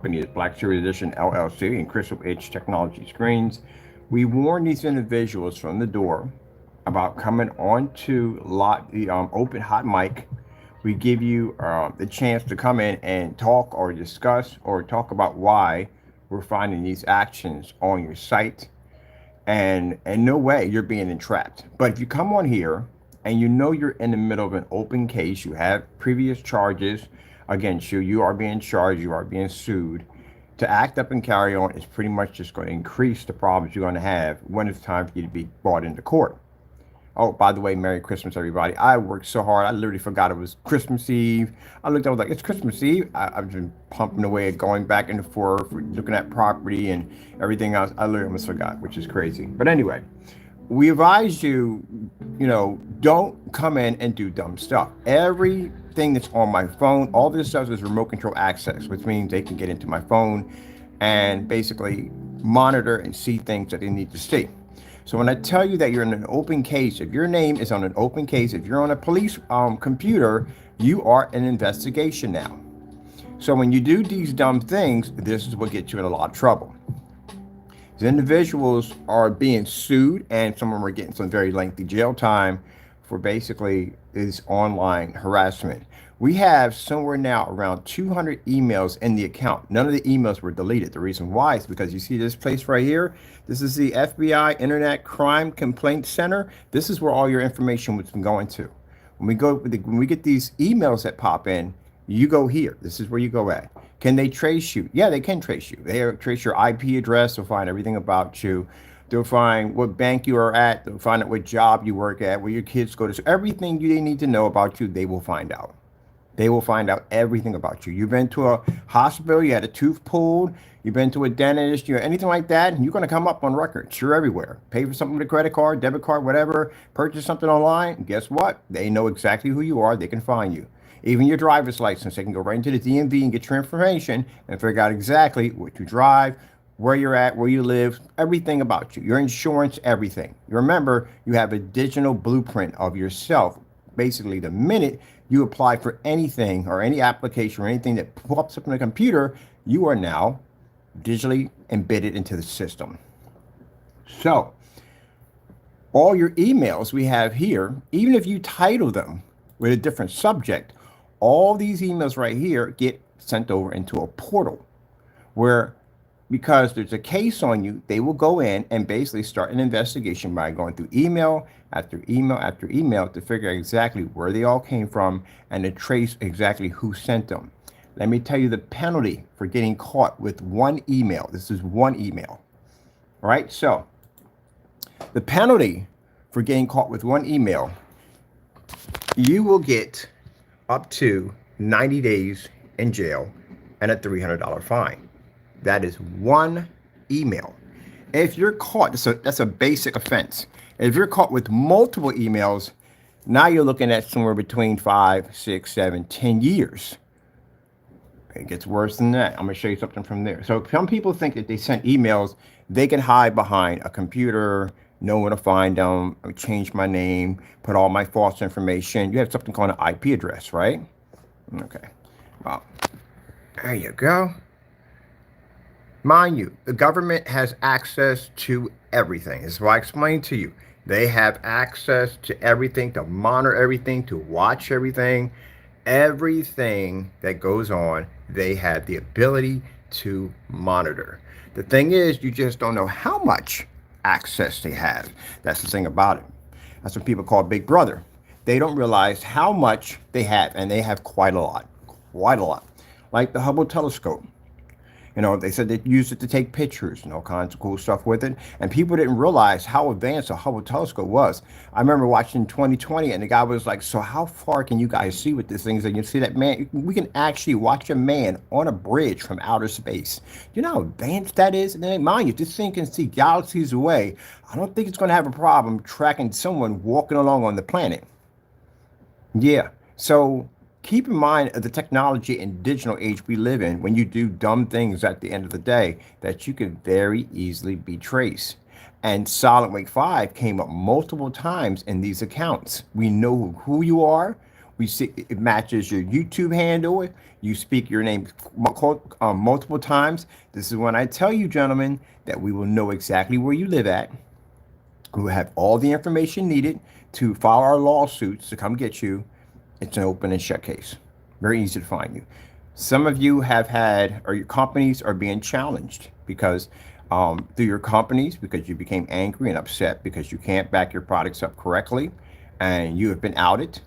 Company is Black Series Edition LLC and Crystal Edge Technology Screens. We warn these individuals from the door about coming onto the open hot mic. We give you the chance to come in and talk or discuss or talk about why we're finding these actions on your site. And in no way you're being entrapped. But if you come on here and you know you're in the middle of an open case, you have previous charges against you, you are being charged, you are being sued. To act up and carry on is pretty much just going to increase the problems you're going to have when it's time for you to be brought into court. Oh, by the way, Merry Christmas, everybody. I worked so hard, I literally forgot it was Christmas Eve. I looked, I was like, it's Christmas Eve. I've been pumping away, going back and forth, looking at property and everything else. I literally almost forgot, which is crazy. But anyway, we advise you, don't come in and do dumb stuff. Everything that's on my phone, all this stuff is remote control access, which means they can get into my phone and basically monitor and see things that they need to see. So when I tell you that you're in an open case, if your name is on an open case, if you're on a police computer, you are in investigation now. So when you do these dumb things, this is what gets you in a lot of trouble. The individuals are being sued, and some of them are getting some very lengthy jail time for basically this online harassment. We have somewhere now around 200 emails in the account. None of the emails were deleted. The reason why is because you see this place right here. This is the FBI Internet Crime Complaint Center. This is where all your information was going to. When we get these emails that pop in, you go here. This is where you go at. Can they trace you? Yeah, they can trace you. They trace your IP address. They'll find everything about you. They'll find what bank you are at. They'll find out what job you work at, where your kids go to. So everything they need to know about you, they will find out. They will find out everything about you. You've been to a hospital, you had a tooth pulled, you've been to a dentist, anything like that, you're going to come up on records. You're everywhere. Pay for something with a credit card, debit card, whatever, purchase something online. Guess what? They know exactly who you are. They can find you. Even your driver's license, they can go right into the DMV and get your information and figure out exactly what you drive, where you're at, where you live, everything about you, your insurance, everything. You remember, you have a digital blueprint of yourself. Basically, the minute you apply for anything or any application or anything that pops up on the computer, you are now digitally embedded into the system. So all your emails we have here, even if you title them with a different subject, all these emails right here get sent over into a portal where, because there's a case on you, they will go in and basically start an investigation by going through email after email after email to figure out exactly where they all came from and to trace exactly who sent them. Let me tell you the penalty for getting caught with one email. This is one email. All right, so the penalty for getting caught with one email, you will get up to 90 days in jail and a $300 fine. That is one email. If you're caught, that's a basic offense. If you're caught with multiple emails, now you're looking at somewhere between 5, 6, 7, 10 years. It gets worse than that. I'm going to show you something from there. So some people think that they sent emails, they can hide behind a computer, know where to find them, change my name, put all my false information. You have something called an IP address, right? Okay. Well, there you go. Mind you, the government has access to everything. This is why I explained to you. They have access to everything, to monitor everything, to watch everything. Everything that goes on, they have the ability to monitor. The thing is, you just don't know how much access they have. That's the thing about it. That's what people call Big Brother. They don't realize how much they have, and they have quite a lot. Quite a lot. Like the Hubble telescope. They said they used it to take pictures and all kinds of cool stuff with it. And people didn't realize how advanced the Hubble telescope was. I remember watching 2020 and the guy was like, so how far can you guys see with this thing? And you see that man, we can actually watch a man on a bridge from outer space. You know how advanced that is? And then mind you, this thing can see galaxies away. I don't think it's going to have a problem tracking someone walking along on the planet. Yeah. So keep in mind the technology and digital age we live in when you do dumb things at the end of the day that you could very easily be traced. And Silent Wake 5 came up multiple times in these accounts. We know who you are. We see it matches your YouTube handle. You speak your name multiple times. This is when I tell you, gentlemen, that we will know exactly where you live at. We will have all the information needed to file our lawsuits to come get you. It's an open and shut case. Very easy to find you. Some of you have had, or your companies are being challenged because through your companies, because you became angry and upset because you can't back your products up correctly and you have been outed.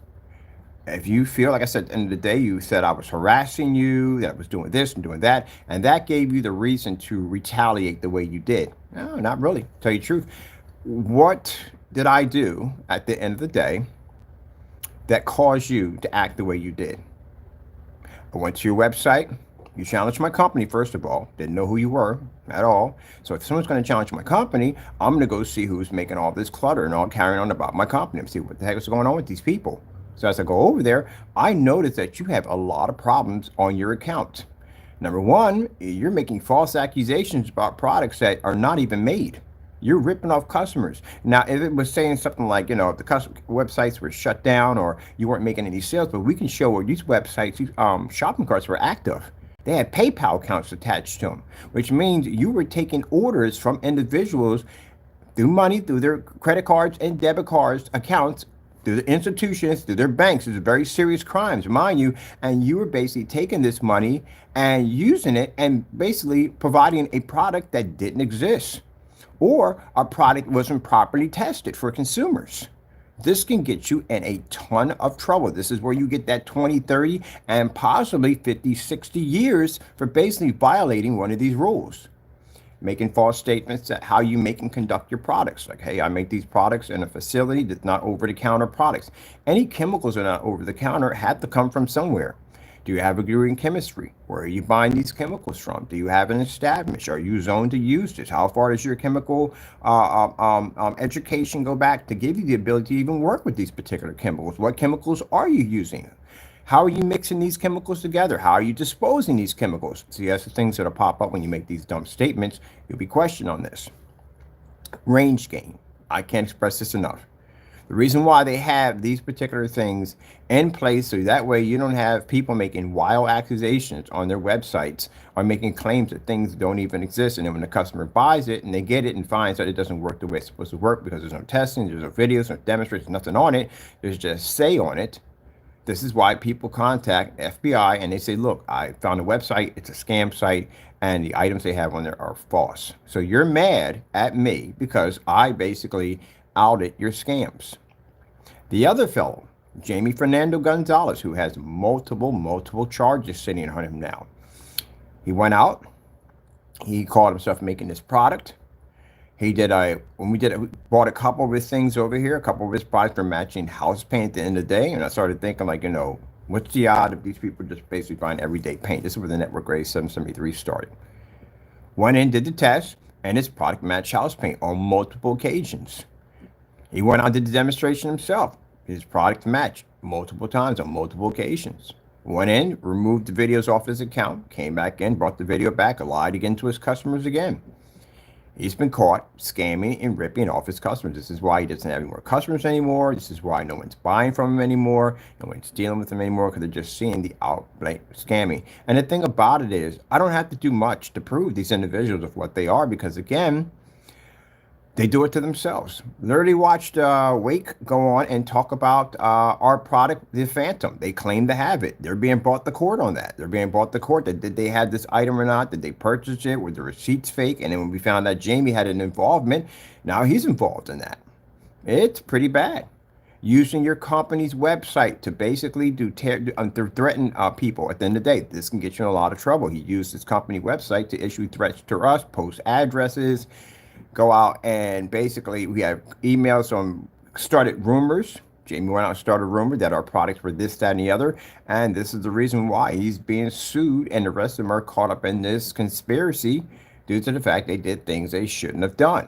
If you feel, like I said, at the end of the day, you said I was harassing you, that I was doing this and doing that, and that gave you the reason to retaliate the way you did. No, not really. Tell you the truth. What did I do at the end of the day that caused you to act the way you did? I went to your website. You challenged my company, first of all. Didn't know who you were at all. So if someone's going to challenge my company, I'm going to go see who's making all this clutter and all carrying on about my company and see what the heck is going on with these people. So as I go over there, I noticed that you have a lot of problems on your account. Number one, you're making false accusations about products that are not even made. You're ripping off customers. Now, if it was saying something like, if the websites were shut down or you weren't making any sales, but we can show where these websites, these shopping carts were active. They had PayPal accounts attached to them, which means you were taking orders from individuals through money, through their credit cards and debit cards accounts, through the institutions, through their banks. These are very serious crimes, mind you. And you were basically taking this money and using it and basically providing a product that didn't exist, or a product wasn't properly tested for consumers. This can get you in a ton of trouble. This is where you get that 20, 30, and possibly 50, 60 years for basically violating one of these rules. Making false statements that how you make and conduct your products. Like, hey, I make these products in a facility that's not over-the-counter products. Any chemicals that are not over-the-counter have to come from somewhere. Do you have a degree in chemistry? Where are you buying these chemicals from? Do you have an establishment? Are you zoned to use this? How far does your chemical education go back to give you the ability to even work with these particular chemicals? What chemicals are you using? How are you mixing these chemicals together? How are you disposing these chemicals? See, that's the things that'll pop up when you make these dumb statements. You'll be questioned on this. Range gain. I can't express this enough. The reason why they have these particular things in place, so that way you don't have people making wild accusations on their websites or making claims that things don't even exist. And then when the customer buys it and they get it and finds that it doesn't work the way it's supposed to work because there's no testing, there's no videos, no demonstrations, nothing on it, there's just say on it. This is why people contact FBI and they say, look, I found a website, it's a scam site, and the items they have on there are false. So you're mad at me because I basically outed your scams. The other fellow, Jamie Fernando Gonzalez, who has multiple charges sitting on him now. He went out, he called himself making this product. He did we bought a couple of his things over here, a couple of his products for matching house paint at the end of the day. And I started thinking, like, what's the odd of these people just basically buying everyday paint? This is where the network grade 773 started. Went in, did the test, and his product matched house paint on multiple occasions. He went out and did the demonstration himself. His product matched multiple times on multiple occasions. Went in, removed the videos off his account, came back in, brought the video back, lied again to his customers again. He's been caught scamming and ripping off his customers. This is why he doesn't have any more customers anymore. This is why no one's buying from him anymore. No one's dealing with him anymore because they're just seeing the outright scamming. And the thing about it is, I don't have to do much to prove these individuals of what they are because, again, they do it to themselves. Literally watched Wake go on and talk about our product, the Phantom. They claim to have it. They're being brought to court on that. They're being brought to court that did they have this item or not? Did they purchase it? Were the receipts fake? And then when we found out Jamie had an involvement, now he's involved in that. It's pretty bad. Using your company's website to basically threaten people. At the end of the day, this can get you in a lot of trouble. He used his company website to issue threats to us, post addresses, go out and basically we have emails on started rumors. Jamie went out and started a rumor that our products were this, that, and the other. And this is the reason why he's being sued and the rest of them are caught up in this conspiracy due to the fact they did things they shouldn't have done.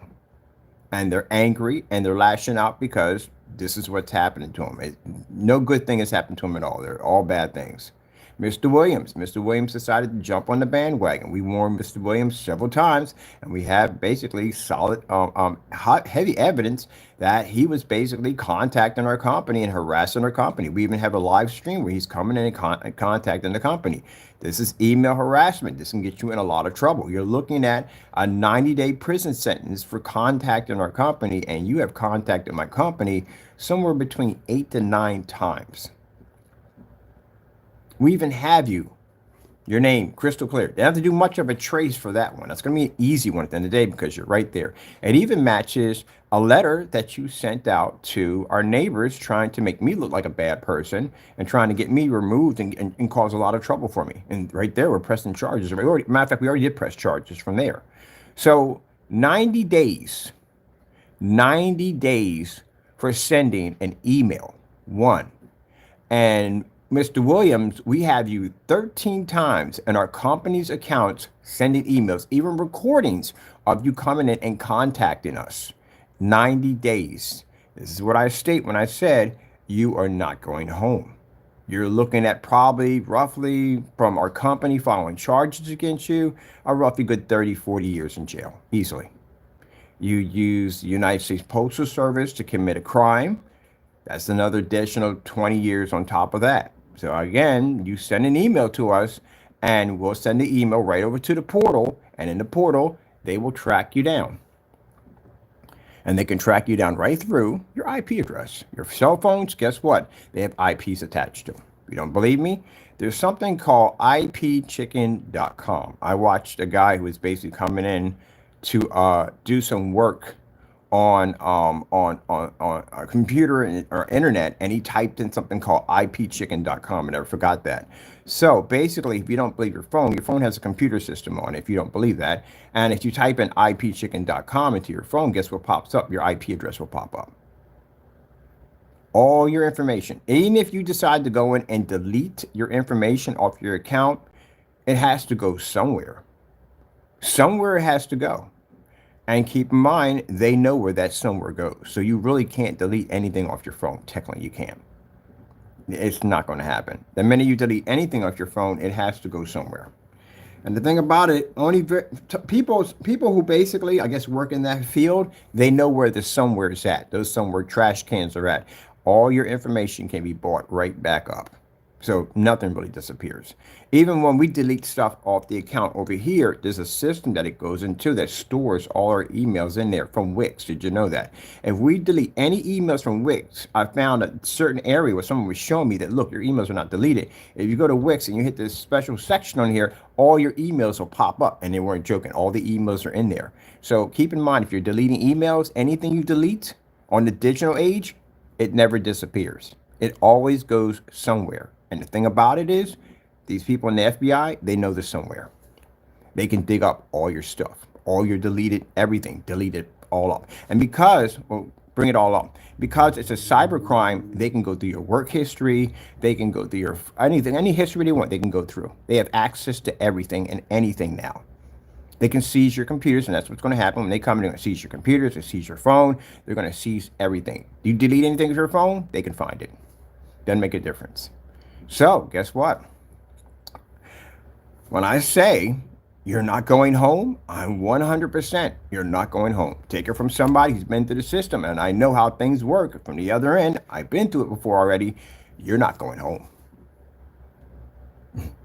And they're angry and they're lashing out because this is what's happening to them. No good thing has happened to them at all. They're all bad things. Mr. Williams. Mr. Williams decided to jump on the bandwagon. We warned Mr. Williams several times, and we have basically solid, heavy evidence that he was basically contacting our company and harassing our company. We even have a live stream where he's coming in and contacting the company. This is email harassment. This can get you in a lot of trouble. You're looking at a 90-day prison sentence for contacting our company, and you have contacted my company somewhere between 8 to 9 times. We even have your name crystal clear. They don't have to do much of a trace for that one. That's going to be an easy one at the end of the day because you're right there. It even matches a letter that you sent out to our neighbors trying to make me look like a bad person and trying to get me removed and cause a lot of trouble for me. And right there, we're pressing charges. Matter of fact, we already did press charges from there. So 90 days for sending an email, one. And Mr. Williams, we have you 13 times in our company's accounts sending emails, even recordings of you coming in and contacting us. 90 days. This is what I state when I said you are not going home. You're looking at probably roughly from our company filing charges against you, a roughly good 30, 40 years in jail, easily. You use the United States Postal Service to commit a crime. That's another additional 20 years on top of that. So again, you send an email to us and we'll send the email right over to the portal. And in the portal, they will track you down. And they can track you down right through your IP address. Your cell phones, guess what? They have IPs attached to them. If you don't believe me, there's something called ipchicken.com. I watched a guy who was basically coming in to do some work on a computer or internet, and he typed in something called ipchicken.com. I never forgot that. So basically, if you don't believe your phone has a computer system on it, if you don't believe that. And if you type in ipchicken.com into your phone, guess what pops up? Your IP address will pop up. All your information. Even if you decide to go in and delete your information off your account, it has to go somewhere. Somewhere it has to go. And keep in mind, they know where that somewhere goes. So you really can't delete anything off your phone. Technically, you can't. It's not going to happen. The minute you delete anything off your phone, it has to go somewhere. And the thing about it, only people who basically, I guess, work in that field, they know where the somewhere is at. Those somewhere trash cans are at. All your information can be brought right back up. So nothing really disappears. Even when we delete stuff off the account over here, there's a system that it goes into that stores all our emails in there from Wix. Did you know that? If we delete any emails from Wix, I found a certain area where someone was showing me that, look, your emails are not deleted. If you go to Wix and you hit this special section on here, all your emails will pop up. And they weren't joking. All the emails are in there. So keep in mind, if you're deleting emails, anything you delete on the digital age, it never disappears. It always goes somewhere. And the thing about it is, these people in the FBI, they know this somewhere. They can dig up all your stuff, all your deleted, everything, delete it all up. And because, well, bring it all up. Because it's a cybercrime, they can go through your work history. They can go through your anything, any history they want, they can go through. They have access to everything and anything now. They can seize your computers, and that's what's going to happen. When they come in, they're going to seize your computers, they seize your phone. They're going to seize everything. You delete anything with your phone, they can find it. Doesn't make a difference. So, guess what? When I say you're not going home, I'm 100%. You're not going home. Take it from somebody who's been through the system, and I know how things work from the other end. I've been through it before already. You're not going home.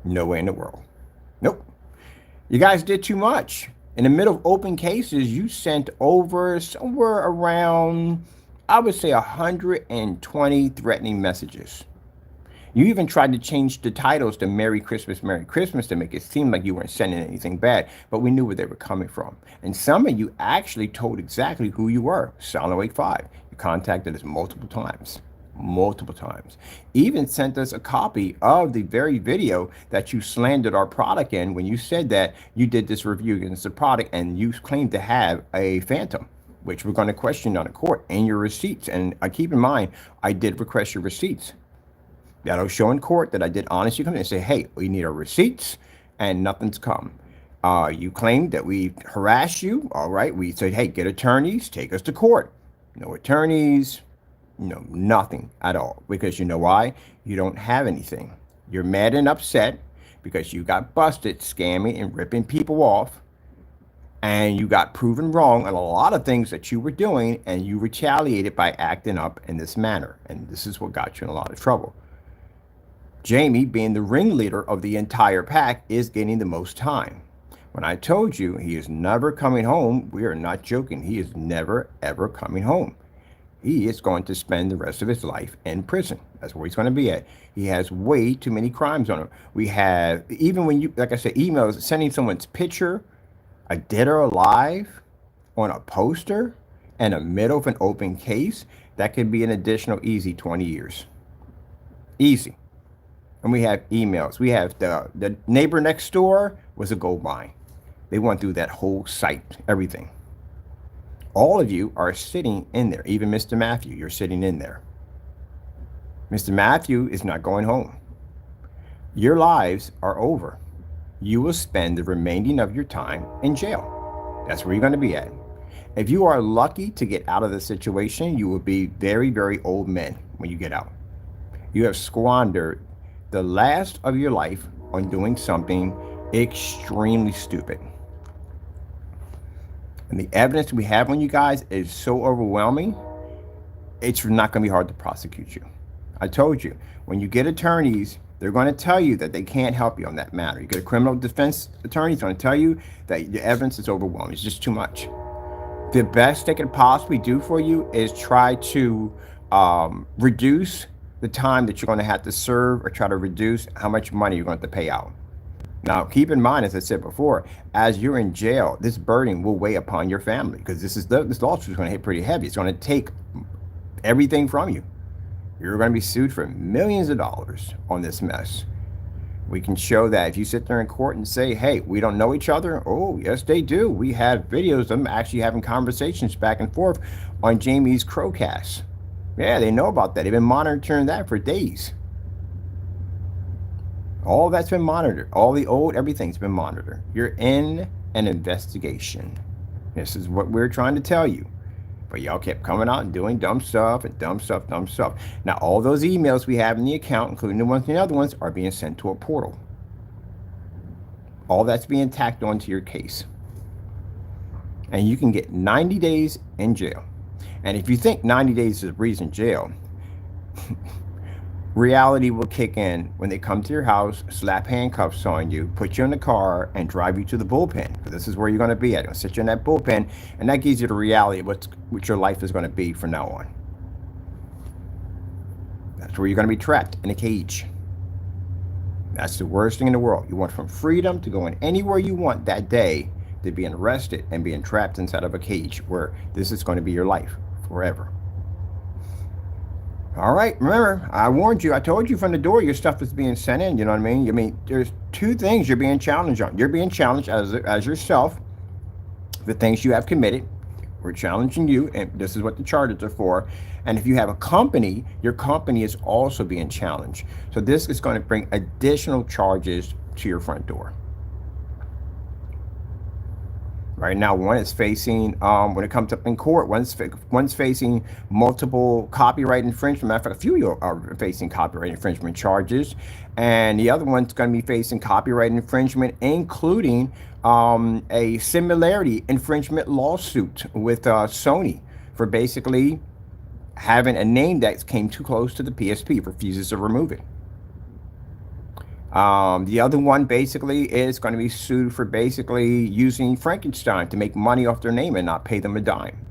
No way in the world. Nope. You guys did too much. In the middle of open cases, you sent over somewhere around, I would say, 120 threatening messages. You even tried to change the titles to Merry Christmas to make it seem like you weren't sending anything bad, but we knew where they were coming from. And some of you actually told exactly who you were. Silent Wake 5. You contacted us multiple times. Even sent us a copy of the very video that you slandered our product in when you said that you did this review against the product and you claimed to have a Phantom, which we're going to question on the court, and your receipts. And keep in mind, I did request your receipts. That'll show in court that I did honestly come in and say, hey, we need our receipts, and nothing's come. You claimed that we harassed you. All right. We said, hey, get attorneys, take us to court. No attorneys, no, nothing at all. Because you know why? You don't have anything. You're mad and upset because you got busted scamming and ripping people off, and you got proven wrong on a lot of things that you were doing, and you retaliated by acting up in this manner. And this is what got you in a lot of trouble. Jamie, being the ringleader of the entire pack, is getting the most time. When I told you he is never coming home, we are not joking. He is never, ever coming home. He is going to spend the rest of his life in prison. That's where he's going to be at. He has way too many crimes on him. We have, even when you, like I said, emails, sending someone's picture, a dead or alive, on a poster, in the middle of an open case, that could be an additional easy 20 years. Easy. And we have emails. We have the neighbor next door was a gold mine. They went through that whole site, everything. All of you are sitting in there. Even Mr. Matthew, you're sitting in there. Mr. Matthew is not going home. Your lives are over. You will spend the remaining of your time in jail. That's where you're going to be at. If you are lucky to get out of the situation, you will be very, very old men when you get out. You have squandered the last of your life on doing something extremely stupid. And the evidence we have on you guys is so overwhelming, it's not going to be hard to prosecute you. I told you, when you get attorneys, they're going to tell you that they can't help you on that matter. You get a criminal defense attorney, it's going to tell you that the evidence is overwhelming. It's just too much. The best they can possibly do for you is try to reduce the time that you're going to have to serve, or try to reduce how much money you're going to have to pay out. Now, keep in mind, as I said before, as you're in jail, this burden will weigh upon your family, because this lawsuit is going to hit pretty heavy. It's going to take everything from you. You're going to be sued for millions of dollars on this mess. We can show that if you sit there in court and say, hey, we don't know each other. Oh, yes, they do. We have videos of them actually having conversations back and forth on Jamie's Crowcast. Yeah, they know about that. They've been monitoring that for days. All that's been monitored. All the old, everything's been monitored. You're in an investigation. This is what we're trying to tell you. But y'all kept coming out and doing dumb stuff and dumb stuff. Now, all those emails we have in the account, including the ones and the other ones, are being sent to a portal. All that's being tacked onto your case. And you can get 90 days in jail. And if you think 90 days is a breeze in jail, reality will kick in when they come to your house, slap handcuffs on you, put you in the car, and drive you to the bullpen. Because this is where you're going to be at. They'll sit you in that bullpen, and that gives you the reality of what your life is going to be from now on. That's where you're going to be trapped in a cage. That's the worst thing in the world. You went from freedom to going anywhere you want that day to being arrested and being trapped inside of a cage where this is going to be your life forever. All right, remember, I warned you. I told you from the door your stuff is being sent in. You know what I mean? I mean, there's two things you're being challenged on. You're being challenged as yourself, the things you have committed. We're challenging you, and this is what the charges are for. And if you have a company, your company is also being challenged. So this is going to bring additional charges to your front door. Right now, one is facing, when it comes up in court, one's facing multiple copyright infringement. Matter of fact, a few of you are facing copyright infringement charges. And the other one's going to be facing copyright infringement, including a similarity infringement lawsuit with Sony for basically having a name that came too close to the PSP, refuses to remove it. The other one basically is going to be sued for basically using Frankenstein to make money off their name and not pay them a dime.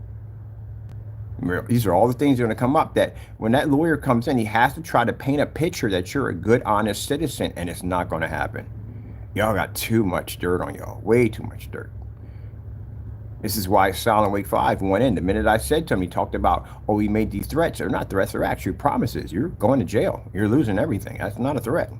These are all the things that are going to come up, that when that lawyer comes in, he has to try to paint a picture that you're a good, honest citizen, and it's not going to happen. Y'all got too much dirt on y'all, way too much dirt. This is why Silent Wake 5 went in. The minute I said to him, he talked about, oh, we made these threats. They're not threats, they're actually promises. You're going to jail. You're losing everything. That's not a threat.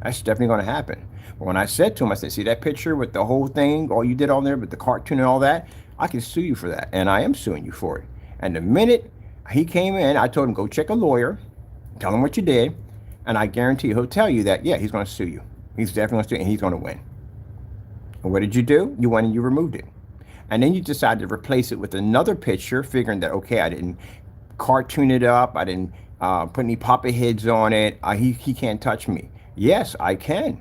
That's definitely going to happen. But when I said to him, I said, see that picture with the whole thing, all you did on there with the cartoon and all that? I can sue you for that. And I am suing you for it. And the minute he came in, I told him, go check a lawyer, tell him what you did. And I guarantee he'll tell you that, yeah, he's going to sue you. He's definitely going to sue you, and he's going to win. And what did you do? You went and you removed it. And then you decided to replace it with another picture, figuring that, okay, I didn't cartoon it up. I didn't put any puppet heads on it. He can't touch me. Yes, I can,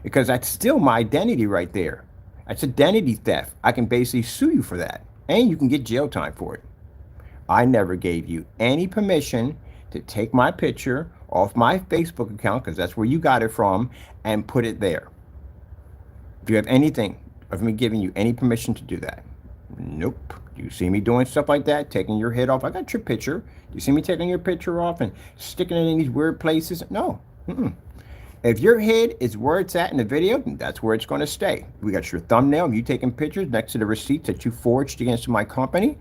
because that's still my identity right there. That's identity theft. I can basically sue you for that, and you can get jail time for it. I never gave you any permission to take my picture off my Facebook account, because that's where you got it from, and put it there. If you have anything of me giving you any permission to do that, nope. You see me doing stuff like that, taking your head off. I got your picture. You see me taking your picture off and sticking it in these weird places? No. Mm-mm. If your head is where it's at in the video, that's where it's going to stay. We got your thumbnail of you taking pictures next to the receipts that you forged against my company.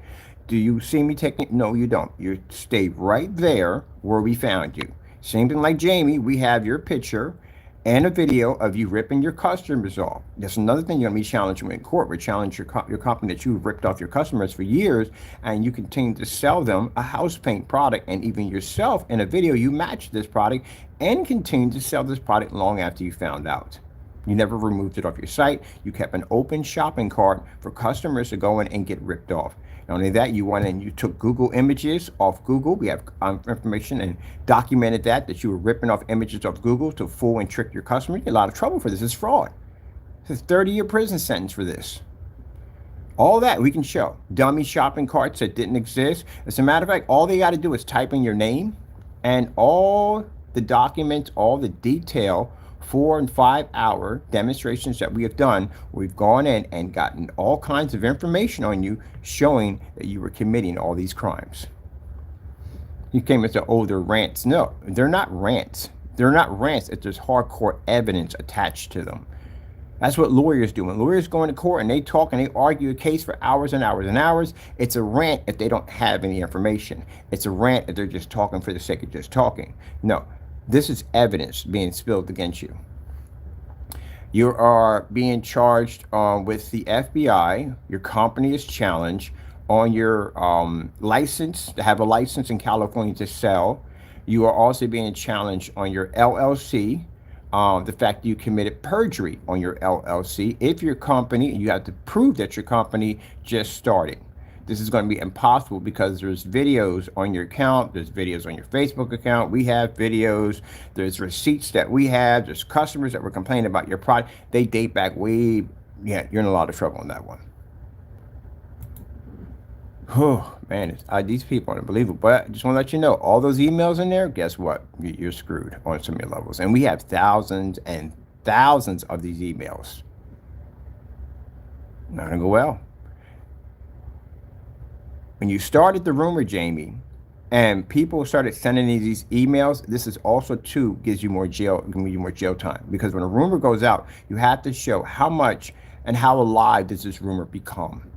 Do you see me taking? No, you don't. You stay right there where we found you. Same thing like Jamie, we have your picture and a video of you ripping your customers off. That's another thing you're going to be challenging in court. We challenge your company that you ripped off your customers for years, and you continue to sell them a house paint product, and even yourself in a video you matched this product and continue to sell this product long after you found out. You never removed it off your site. You kept an open shopping cart for customers to go in and get ripped off. Not only that, you went and you took Google images off Google. We have information and documented that you were ripping off images off Google to fool and trick your customers. You get a lot of trouble for this. It's fraud. It's a 30-year prison sentence for this. All that we can show. Dummy shopping carts that didn't exist. As a matter of fact, all they got to do is type in your name, and all the documents, all the detail 4 and 5 hour demonstrations that we have done, we've gone in and gotten all kinds of information on you showing that you were committing all these crimes. You came and said, oh, they're rants. No, they're not rants. They're not rants if there's hardcore evidence attached to them. That's what lawyers do. When lawyers go into court and they talk and they argue a case for hours and hours and hours, it's a rant if they don't have any information. It's a rant if they're just talking for the sake of just talking. No. This is evidence being spilled against you. You are being charged with the FBI. Your company is challenged on your license, to have a license in California to sell. You are also being challenged on your LLC, the fact that you committed perjury on your LLC. If your company, you have to prove that your company just started. This is going to be impossible because there's videos on your account. There's videos on your Facebook account. We have videos. There's receipts that we have. There's customers that were complaining about your product. They date back way, yeah, you're in a lot of trouble on that one. Oh, man, these people are unbelievable. But I just want to let you know, all those emails in there, guess what? You're screwed on some of your levels. And we have thousands and thousands of these emails. Not going to go well. When you started the rumor, Jamie, and people started sending you these emails, this is also too gives you more jail time. Because when a rumor goes out, you have to show how much and how alive does this rumor become.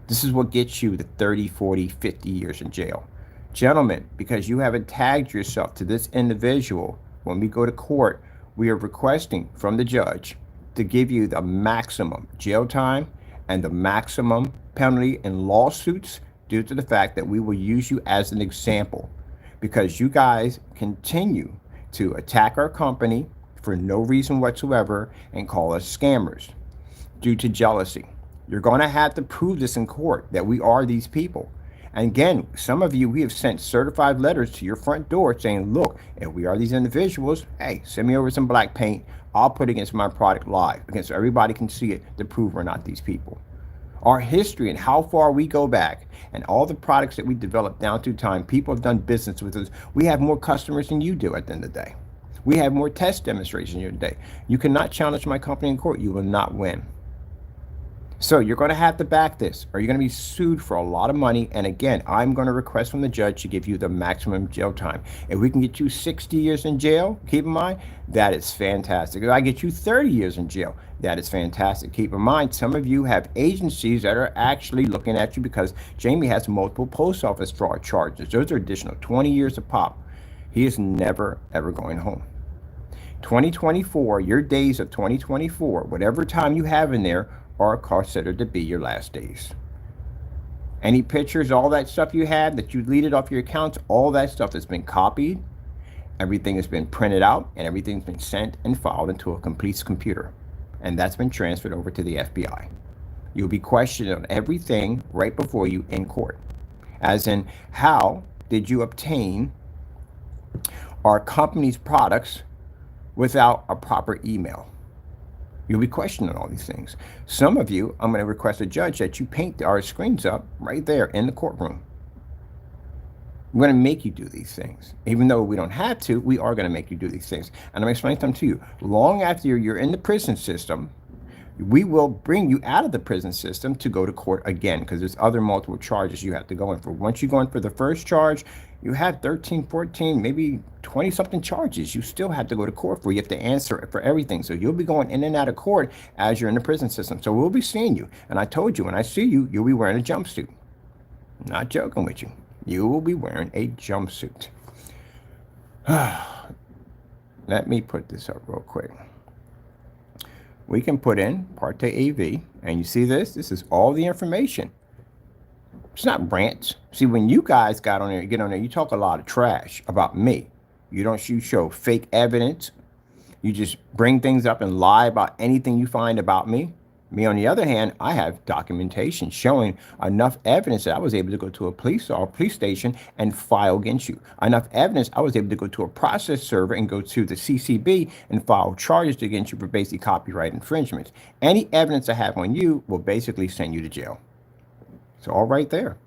This is what gets you the 30, 40, 50 years in jail. Gentlemen, because you haven't tagged yourself to this individual, when we go to court, we are requesting from the judge to give you the maximum jail time and the maximum penalty in lawsuits, due to the fact that we will use you as an example, because you guys continue to attack our company for no reason whatsoever and call us scammers due to jealousy. You're going to have to prove this in court that we are these people. And again, some of you, we have sent certified letters to your front door saying, look, if we are these individuals, hey, send me over some black paint. I'll put it against my product live, against so everybody can see it to prove we're not these people. Our history and how far we go back and all the products that we developed down through time, people have done business with us. We have more customers than you do at the end of the day. We have more test demonstrations in your day. You cannot challenge my company in court. You will not win. So you're going to have to back this, or you're going to be sued for a lot of money. And again, I'm going to request from the judge to give you the maximum jail time. If we can get you 60 years in jail, keep in mind, that is fantastic. If I get you 30 years in jail, that is fantastic. Keep in mind, some of you have agencies that are actually looking at you because Jamie has multiple post office fraud charges. Those are additional 20 years a pop. He is never, ever going home. 2024, your days of 2024, whatever time you have in there, are considered to be your last days. Any pictures, all that stuff you had that you deleted off your accounts, all that stuff has been copied, everything has been printed out, and everything's been sent and filed into a complete computer. And that's been transferred over to the FBI. You'll be questioned on everything right before you in court. As in, how did you obtain our company's products without a proper email. You'll be questioning all these things. Some of you, I'm going to request a judge that you paint our screens up right there in the courtroom. I'm going to make you do these things. Even though we don't have to, we are going to make you do these things. And I'm going to explain them to you. Long after you're in the prison system, we will bring you out of the prison system to go to court again, because there's other multiple charges you have to go in for. Once you go in for the first charge, you have 13, 14, maybe 20 something charges you still have to go to court for. You have to answer for everything. So you'll be going in and out of court as you're in the prison system. So we'll be seeing you. And I told you, when I see you, you'll be wearing a jumpsuit. I'm not joking with you. You will be wearing a jumpsuit. Let me put this up real quick. We can put in Parte AV, and you see this? This is all the information. It's not rants. See, when you guys get on there, you talk a lot of trash about me. You show fake evidence. You just bring things up and lie about anything you find about me. Me, on the other hand, I have documentation showing enough evidence that I was able to go to a police station and file against you. Enough evidence I was able to go to a process server and go to the CCB and file charges against you for basic copyright infringements. Any evidence I have on you will basically send you to jail. It's all right there.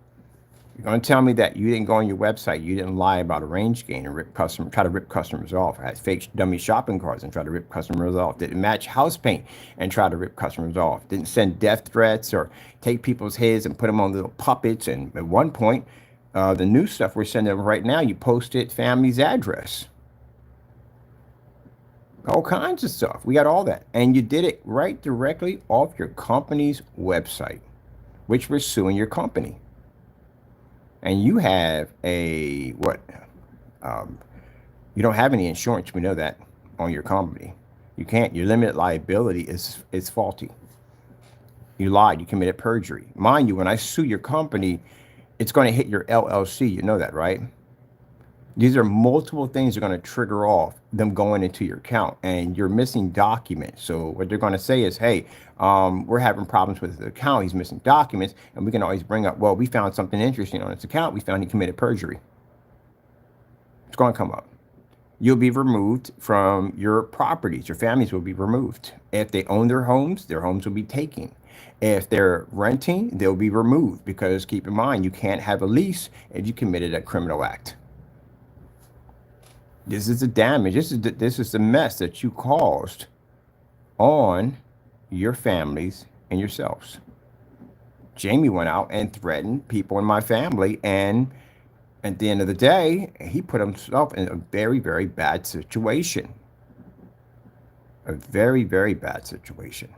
You're going to tell me that you didn't go on your website, you didn't lie about a range gain and try to rip customers off. I had fake dummy shopping carts and try to rip customers off. Didn't match house paint and try to rip customers off. Didn't send death threats or take people's heads and put them on little puppets. And at one point, the new stuff we're sending them right now, you posted family's address. All kinds of stuff. We got all that. And you did it right directly off your company's website, which we're suing your company. And you have you don't have any insurance, we know that, on your company. You can't. Your limited liability is faulty. You lied, you committed perjury. Mind you, when I sue your company, it's going to hit your LLC, you know that, right? These are multiple things that are going to trigger off them going into your account, and you're missing documents. So what they're going to say is, hey, we're having problems with the account. He's missing documents. And we can always bring up, well, we found something interesting on his account. We found he committed perjury. It's going to come up. You'll be removed from your properties. Your families will be removed. If they own their homes will be taken. If they're renting, they'll be removed, because keep in mind, you can't have a lease if you committed a criminal act. This is the damage. This is the mess that you caused on your families and yourselves. Jamie went out and threatened people in my family, and at the end of the day, he put himself in a very, very bad situation. A very, very bad situation.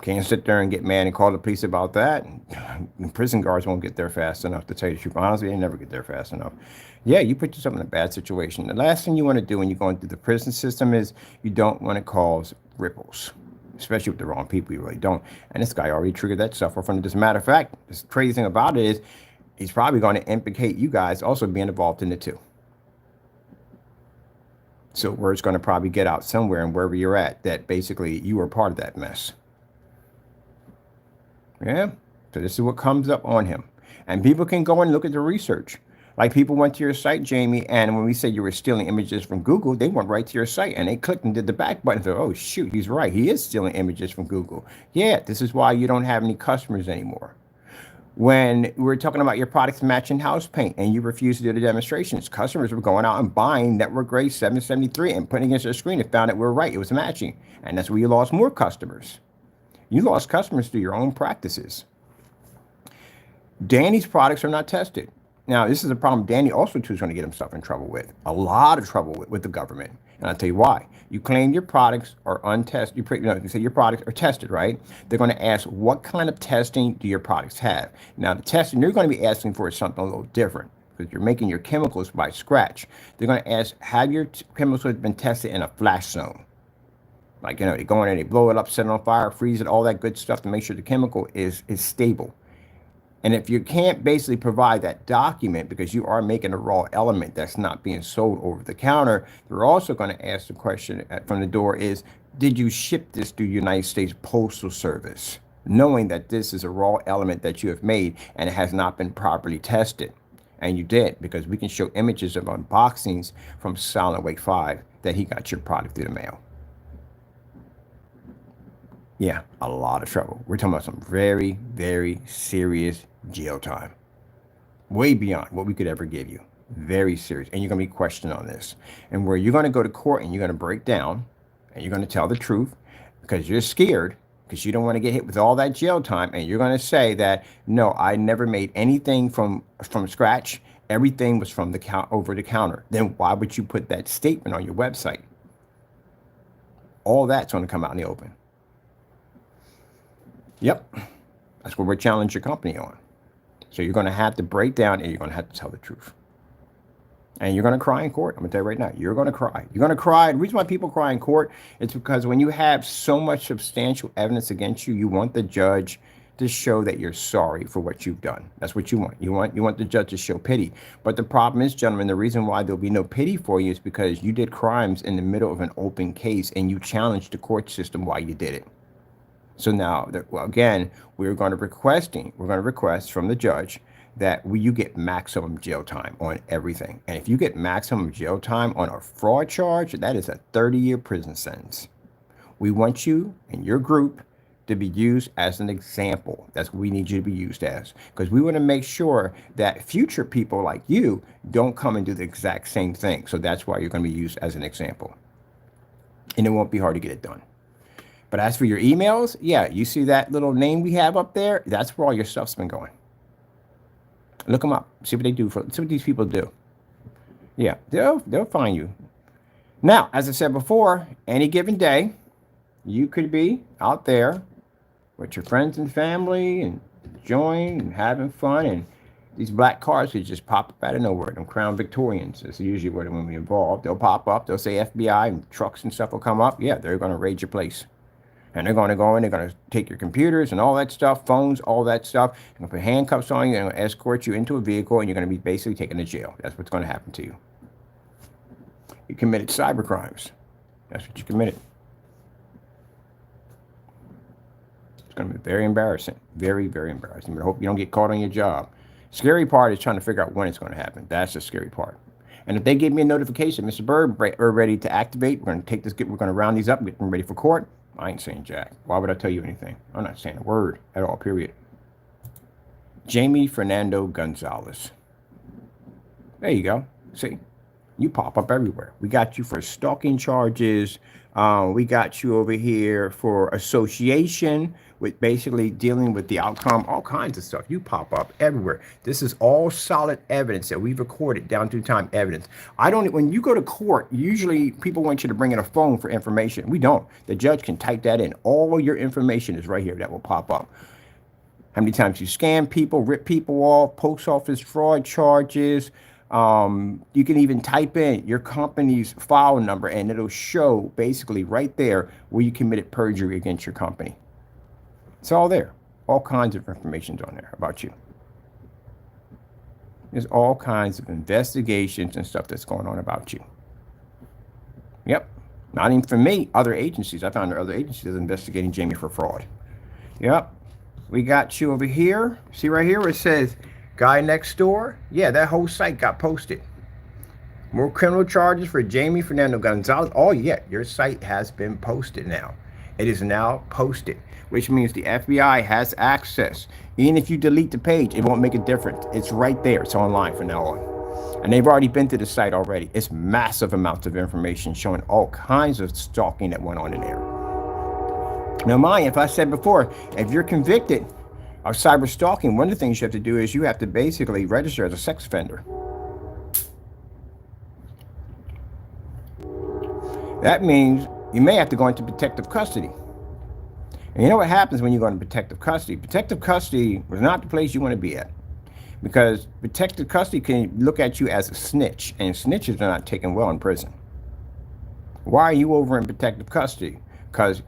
Can't sit there and get mad and call the police about that. Prison guards won't get there fast enough, to tell you the truth. Honestly, they never get there fast enough. Yeah, you put yourself in a bad situation. The last thing you want to do when you're going through the prison system is you don't want to cause ripples, especially with the wrong people. You really don't. And this guy already triggered that stuff from it. As a matter of fact, the crazy thing about it is he's probably going to implicate you guys also being involved in it too. So word's going to probably get out somewhere, and wherever you're at, that basically you were part of that mess. Yeah, so this is what comes up on him. And people can go and look at the research. Like, people went to your site, Jamie, and when we said you were stealing images from Google, they went right to your site and they clicked and did the back button. So, oh, shoot, he's right. He is stealing images from Google. Yeah, this is why you don't have any customers anymore. When we were talking about your products matching house paint and you refused to do the demonstrations, customers were going out and buying network grade 773 and putting it against their screen and found that we're right. It was matching. And that's where you lost more customers. You lost customers through your own practices. Danny's products are not tested. Now, this is a problem Danny also too is going to get himself in trouble with. A lot of trouble with the government. And I'll tell you why. You claim your products are untested. You say your products are tested, right? They're going to ask, what kind of testing do your products have? Now, the testing you're going to be asking for is something a little different, because you're making your chemicals by scratch. They're going to ask, have your chemicals been tested in a flash zone? Like, they go in there, they blow it up, set it on fire, freeze it, all that good stuff to make sure the chemical is stable. And if you can't basically provide that document because you are making a raw element that's not being sold over the counter, they're also going to ask the question from the door is, did you ship this through United States Postal Service, knowing that this is a raw element that you have made and it has not been properly tested? And you did, because we can show images of unboxings from Silent Wake 5 that he got your product through the mail. Yeah, a lot of trouble. We're talking about some very, very serious jail time. Way beyond what we could ever give you. Very serious. And you're going to be questioned on this. And where you're going to go to court and you're going to break down and you're going to tell the truth because you're scared, because you don't want to get hit with all that jail time. And you're going to say that, no, I never made anything from scratch. Everything was from the over the counter. Then why would you put that statement on your website? All that's going to come out in the open. Yep. That's what we're challenging your company on. So you're going to have to break down and you're going to have to tell the truth. And you're going to cry in court. I'm going to tell you right now, you're going to cry. You're going to cry. The reason why people cry in court is because when you have so much substantial evidence against you, you want the judge to show that you're sorry for what you've done. That's what you want. You want the judge to show pity. But the problem is, gentlemen, the reason why there'll be no pity for you is because you did crimes in the middle of an open case and you challenged the court system while you did it. So now, well, again, we're going to request from the judge that you get maximum jail time on everything. And if you get maximum jail time on a fraud charge, that is a 30-year prison sentence. We want you and your group to be used as an example. That's what we need you to be used as, because we want to make sure that future people like you don't come and do the exact same thing. So that's why you're going to be used as an example. And it won't be hard to get it done. But as for your emails, yeah, you see that little name we have up there? That's where all your stuff's been going. Look them up. See what they do. See what these people do. Yeah, they'll find you. Now, as I said before, any given day, you could be out there with your friends and family and enjoying and having fun, and these black cars could just pop up out of nowhere. Them Crown Victorians, that's usually where when we involved. They'll pop up. They'll say FBI, and trucks and stuff will come up. Yeah, they're going to raid your place. And they're going to go in, they're going to take your computers and all that stuff, phones, all that stuff. They're going to put handcuffs on you, they're going to escort you into a vehicle, and you're going to be basically taken to jail. That's what's going to happen to you. You committed cybercrimes. That's what you committed. It's going to be very embarrassing. Very, very embarrassing. But I hope you don't get caught on your job. Scary part is trying to figure out when it's going to happen. That's the scary part. And if they give me a notification, Mr. Bird, we're ready to activate, we're going to take this, we're going to round these up, get them ready for court. I ain't saying jack. Why would I tell you anything? I'm not saying a word at all, period. Jamie Fernando Gonzalez. There you go. See, you pop up everywhere. We got you for stalking charges. We got you over here for association with basically dealing with the outcome, all kinds of stuff. You pop up everywhere. This is all solid evidence that we've recorded down through time evidence. When you go to court, usually people want you to bring in a phone for information. We don't. The judge can type that in. All your information is right here that will pop up. How many times you scam people, rip people off, post office fraud charges. You can even type in your company's file number and it'll show basically right there where you committed perjury against your company. It's all there. All kinds of information on there about you. There's all kinds of investigations and stuff that's going on about you. Yep. Not even for me, other agencies. I found there are other agencies investigating Jamie for fraud. Yep. We got you over here. See right here where it says guy next door? Yeah, that whole site got posted. More criminal charges for Jamie Fernando Gonzalez. Oh, yeah, your site has been posted now. It is now posted, which means the FBI has access. Even if you delete the page, it won't make a difference. It's right there. It's online from now on. And they've already been to the site already. It's massive amounts of information showing all kinds of stalking that went on in there. Now, mind, if I said before, if you're convicted of cyber stalking, one of the things you have to do is you have to basically register as a sex offender. That means you may have to go into protective custody. And you know what happens when you go into protective custody? Protective custody was not the place you want to be at, because protective custody can look at you as a snitch, and snitches are not taken well in prison. Why are you over in protective custody? Because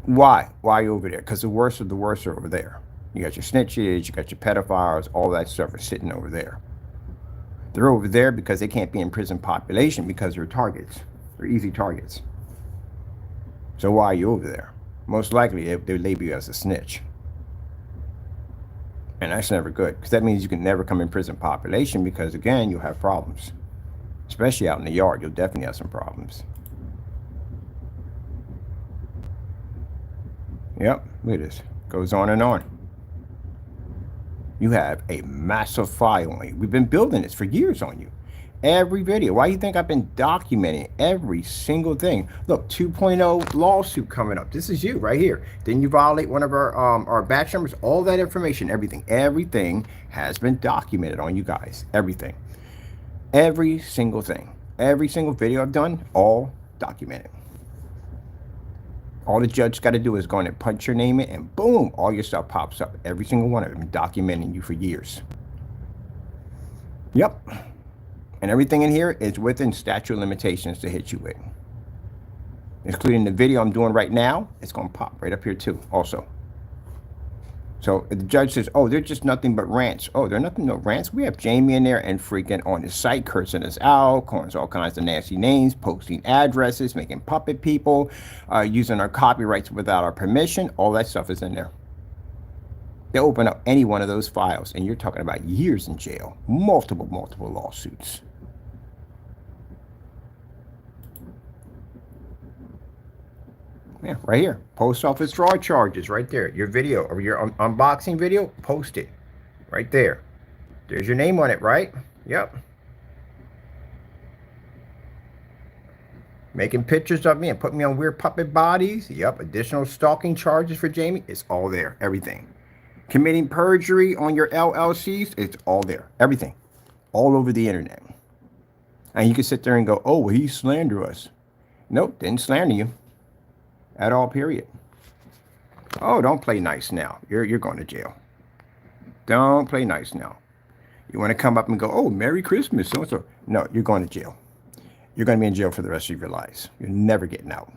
why are you over there? Because the worst of the worst are over there. You got your snitches, you got your pedophiles, all that stuff is sitting over there. They're over there because they can't be in prison population because they're targets. They're easy targets. So why are you over there? Most likely they label you as a snitch. And that's never good, because that means you can never come in prison population, because again, you'll have problems. Especially out in the yard, you'll definitely have some problems. Yep, look at this. Goes on and on. You have a massive file on you. We've been building this for years on you. Every video. Why do you think I've been documenting every single thing? Look, 2.0 lawsuit coming up. This is you right here. Didn't you violate one of our batch numbers? All that information, everything has been documented on you guys. Everything. Every single thing. Every single video I've done, all documented. All the judge got to do is go in and punch your name in, and boom, all your stuff pops up. Every single one of them, documenting you for years. Yep. And everything in here is within statute of limitations to hit you with. Including the video I'm doing right now, it's going to pop right up here too, also. So if the judge says, oh, they're just nothing but rants. Oh, they're nothing but rants. We have Jamie in there and freaking on his site, cursing us out, calling us all kinds of nasty names, posting addresses, making puppet people, using our copyrights without our permission. All that stuff is in there. They open up any one of those files, and you're talking about years in jail, multiple lawsuits. Yeah, right here. Post office fraud charges right there. Your video or your unboxing video, post it right there. There's your name on it, right? Yep. Making pictures of me and putting me on weird puppet bodies. Yep. Additional stalking charges for Jamie. It's all there. Everything. Committing perjury on your LLCs. It's all there. Everything. All over the internet. And you can sit there and go, oh, well, he slandered us. Nope, didn't slander you. At all, period. Oh, don't play nice now. You're going to jail. Don't play nice now. You want to come up and go, oh, Merry Christmas, so-and-so. No, you're going to jail. You're going to be in jail for the rest of your lives. You're never getting out.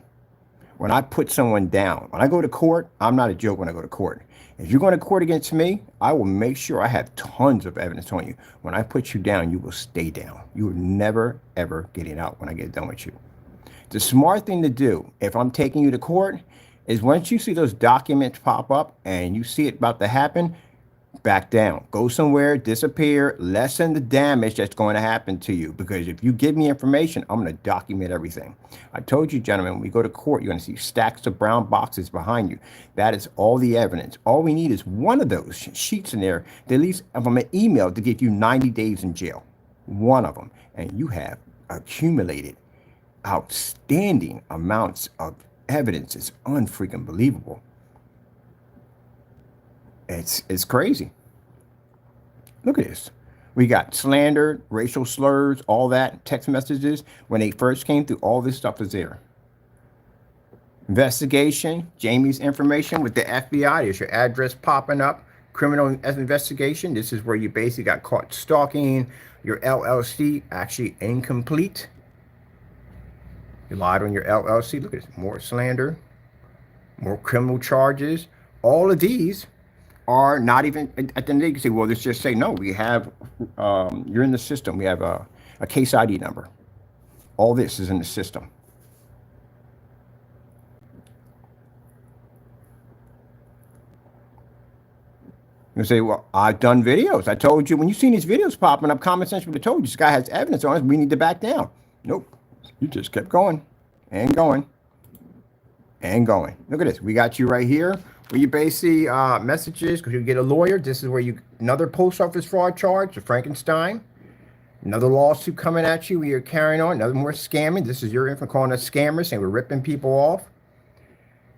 When I put someone down, when I go to court, I'm not a joke when I go to court. If you're going to court against me, I will make sure I have tons of evidence on you. When I put you down, you will stay down. You are never, ever getting out when I get done with you. The smart thing to do, if I'm taking you to court, is once you see those documents pop up and you see it about to happen, back down. Go somewhere, disappear, lessen the damage that's going to happen to you. Because if you give me information, I'm going to document everything. I told you, gentlemen, when we go to court, you're going to see stacks of brown boxes behind you. That is all the evidence. All we need is one of those sheets in there, at least from an email, to get you 90 days in jail. One of them. And you have accumulated outstanding amounts of evidence. It's unfreaking believable. It's crazy. Look at this. We got slander, racial slurs, all that, text messages. When they first came through, all this stuff is there. Investigation, Jamie's information with the FBI. There's your address popping up. Criminal investigation. This is where you basically got caught stalking. Your LLC actually incomplete. You lied on your LLC. Look at this. More slander, more criminal charges. All of these are not even, at the end of the day, you can say, well, let's just say, no, we have, you're in the system. We have a case ID number. All this is in the system. You say, well, I've done videos. I told you, when you seen these videos popping up, common sense would have told you, this guy has evidence on us. We need to back down. Nope. You just kept going and going and going. Look at this. We got you right here where you basically messages, because you get a lawyer. This is where you, another post office fraud charge, a Frankenstein. Another lawsuit coming at you where you're carrying on. Another more scamming. This is your info calling us scammers, saying we're ripping people off.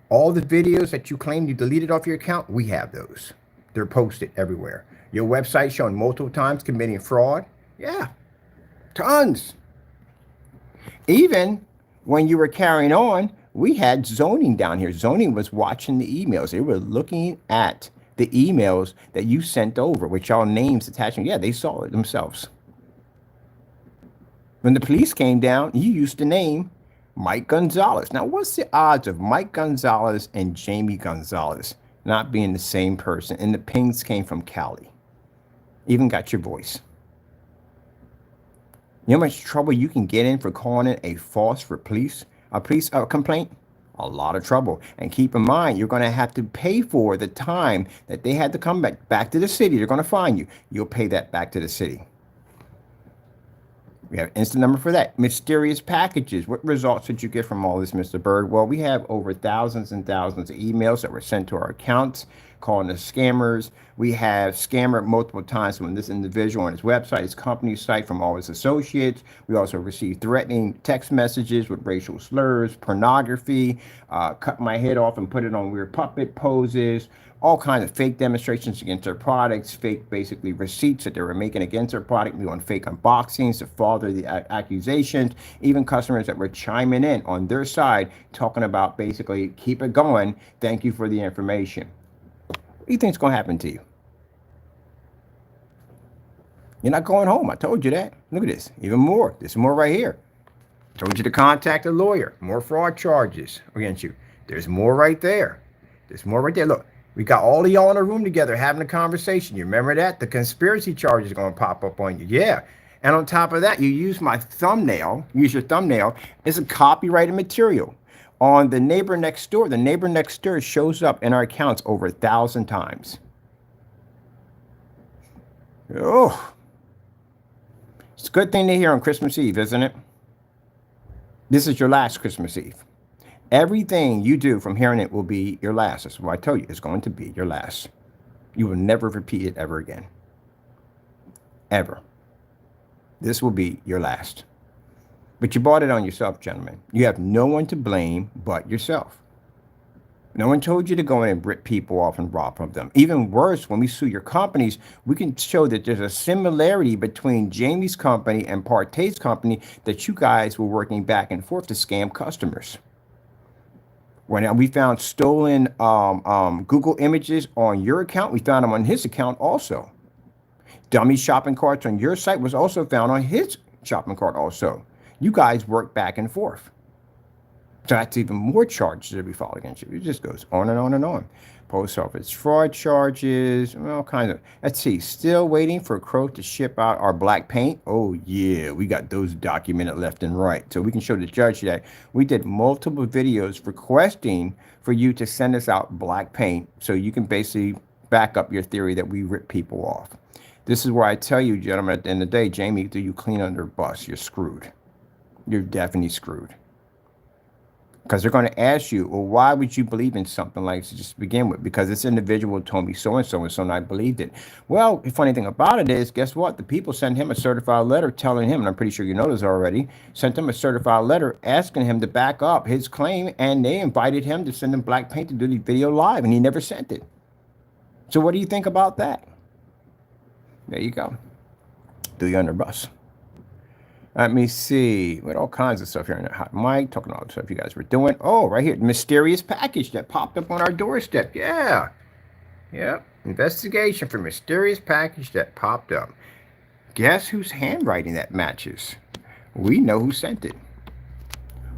All the videos that you claim you deleted off your account, we have those. They're posted everywhere. Your website showing multiple times committing fraud. Yeah, tons. Even when you were carrying on, we had zoning down here. Zoning was watching the emails. They were looking at the emails that you sent over with y'all names attached. Yeah, they saw it themselves. When the police came down, you used the name Mike Gonzalez. Now, what's the odds of Mike Gonzalez and Jamie Gonzalez not being the same person? And the pings came from Cali. Even got your voice. You know how much trouble you can get in for calling it a false police complaint? a lot of trouble. And keep in mind, you're going to have to pay for the time that they had to come back to the city. They're going to find you. You'll pay that back to the city. We have instant number for that. Mysterious packages. What results did you get from all this, Mr. Bird? Well, we have over thousands and thousands of emails that were sent to our accounts calling us scammers. We have scammer multiple times from this individual on his website, his company site, from all his associates. We also received threatening text messages with racial slurs, pornography, cut my head off and put it on weird puppet poses, all kinds of fake demonstrations against their products, fake basically receipts that they were making against their product, doing fake unboxings to further the accusations, even customers that were chiming in on their side, talking about basically, keep it going, thank you for the information. What do you think is going to happen to you? You're not going home. I told you that. Look at this. Even more. There's more right here. Told you to contact a lawyer. More fraud charges against you. There's more right there. There's more right there. Look, we got all of y'all in a room together having a conversation. You remember that? The conspiracy charge is going to pop up on you. Yeah. And on top of that, you use my thumbnail. Use your thumbnail. It's a copyrighted material. On the neighbor next door, the neighbor next door shows up in our accounts over 1,000 times. Oh, it's a good thing to hear on Christmas Eve, isn't it? This is your last Christmas Eve. Everything you do from here on it will be your last. That's why I tell you, it's going to be your last. You will never repeat it ever again. Ever. This will be your last. But you bought it on yourself, gentlemen. You have no one to blame but yourself. No one told you to go in and rip people off and rob from them. Even worse, when we sue your companies, we can show that there's a similarity between Jamie's company and Partay's company, that you guys were working back and forth to scam customers. When we found stolen Google images on your account, we found them on his account also. Dummy shopping carts on your site was also found on his shopping cart also. You guys work back and forth. So that's even more charges that we file against you. It just goes on and on and on. Post office fraud charges, all kinds of. Let's see, still waiting for Crow to ship out our black paint. Oh yeah, we got those documented left and right. So we can show the judge that we did multiple videos requesting for you to send us out black paint so you can basically back up your theory that we rip people off. This is where I tell you, gentlemen, at the end of the day, Jamie, do you clean under a bus? You're screwed. You're definitely screwed. Because they're going to ask you, well, why would you believe in something like this to begin with? Because this individual told me so-and-so, and I believed it. Well, the funny thing about it is, guess what? The people sent him a certified letter telling him, and I'm pretty sure you know this already, sent him a certified letter asking him to back up his claim, and they invited him to send him black paint to do the video live, and he never sent it. So what do you think about that? There you go. Do you under bus? Let me see. We had all kinds of stuff here in the hot mic, talking all the stuff you guys were doing. Oh, right here, mysterious package that popped up on our doorstep. Yeah. Yep. Investigation for mysterious package that popped up. Guess whose handwriting that matches? We know who sent it.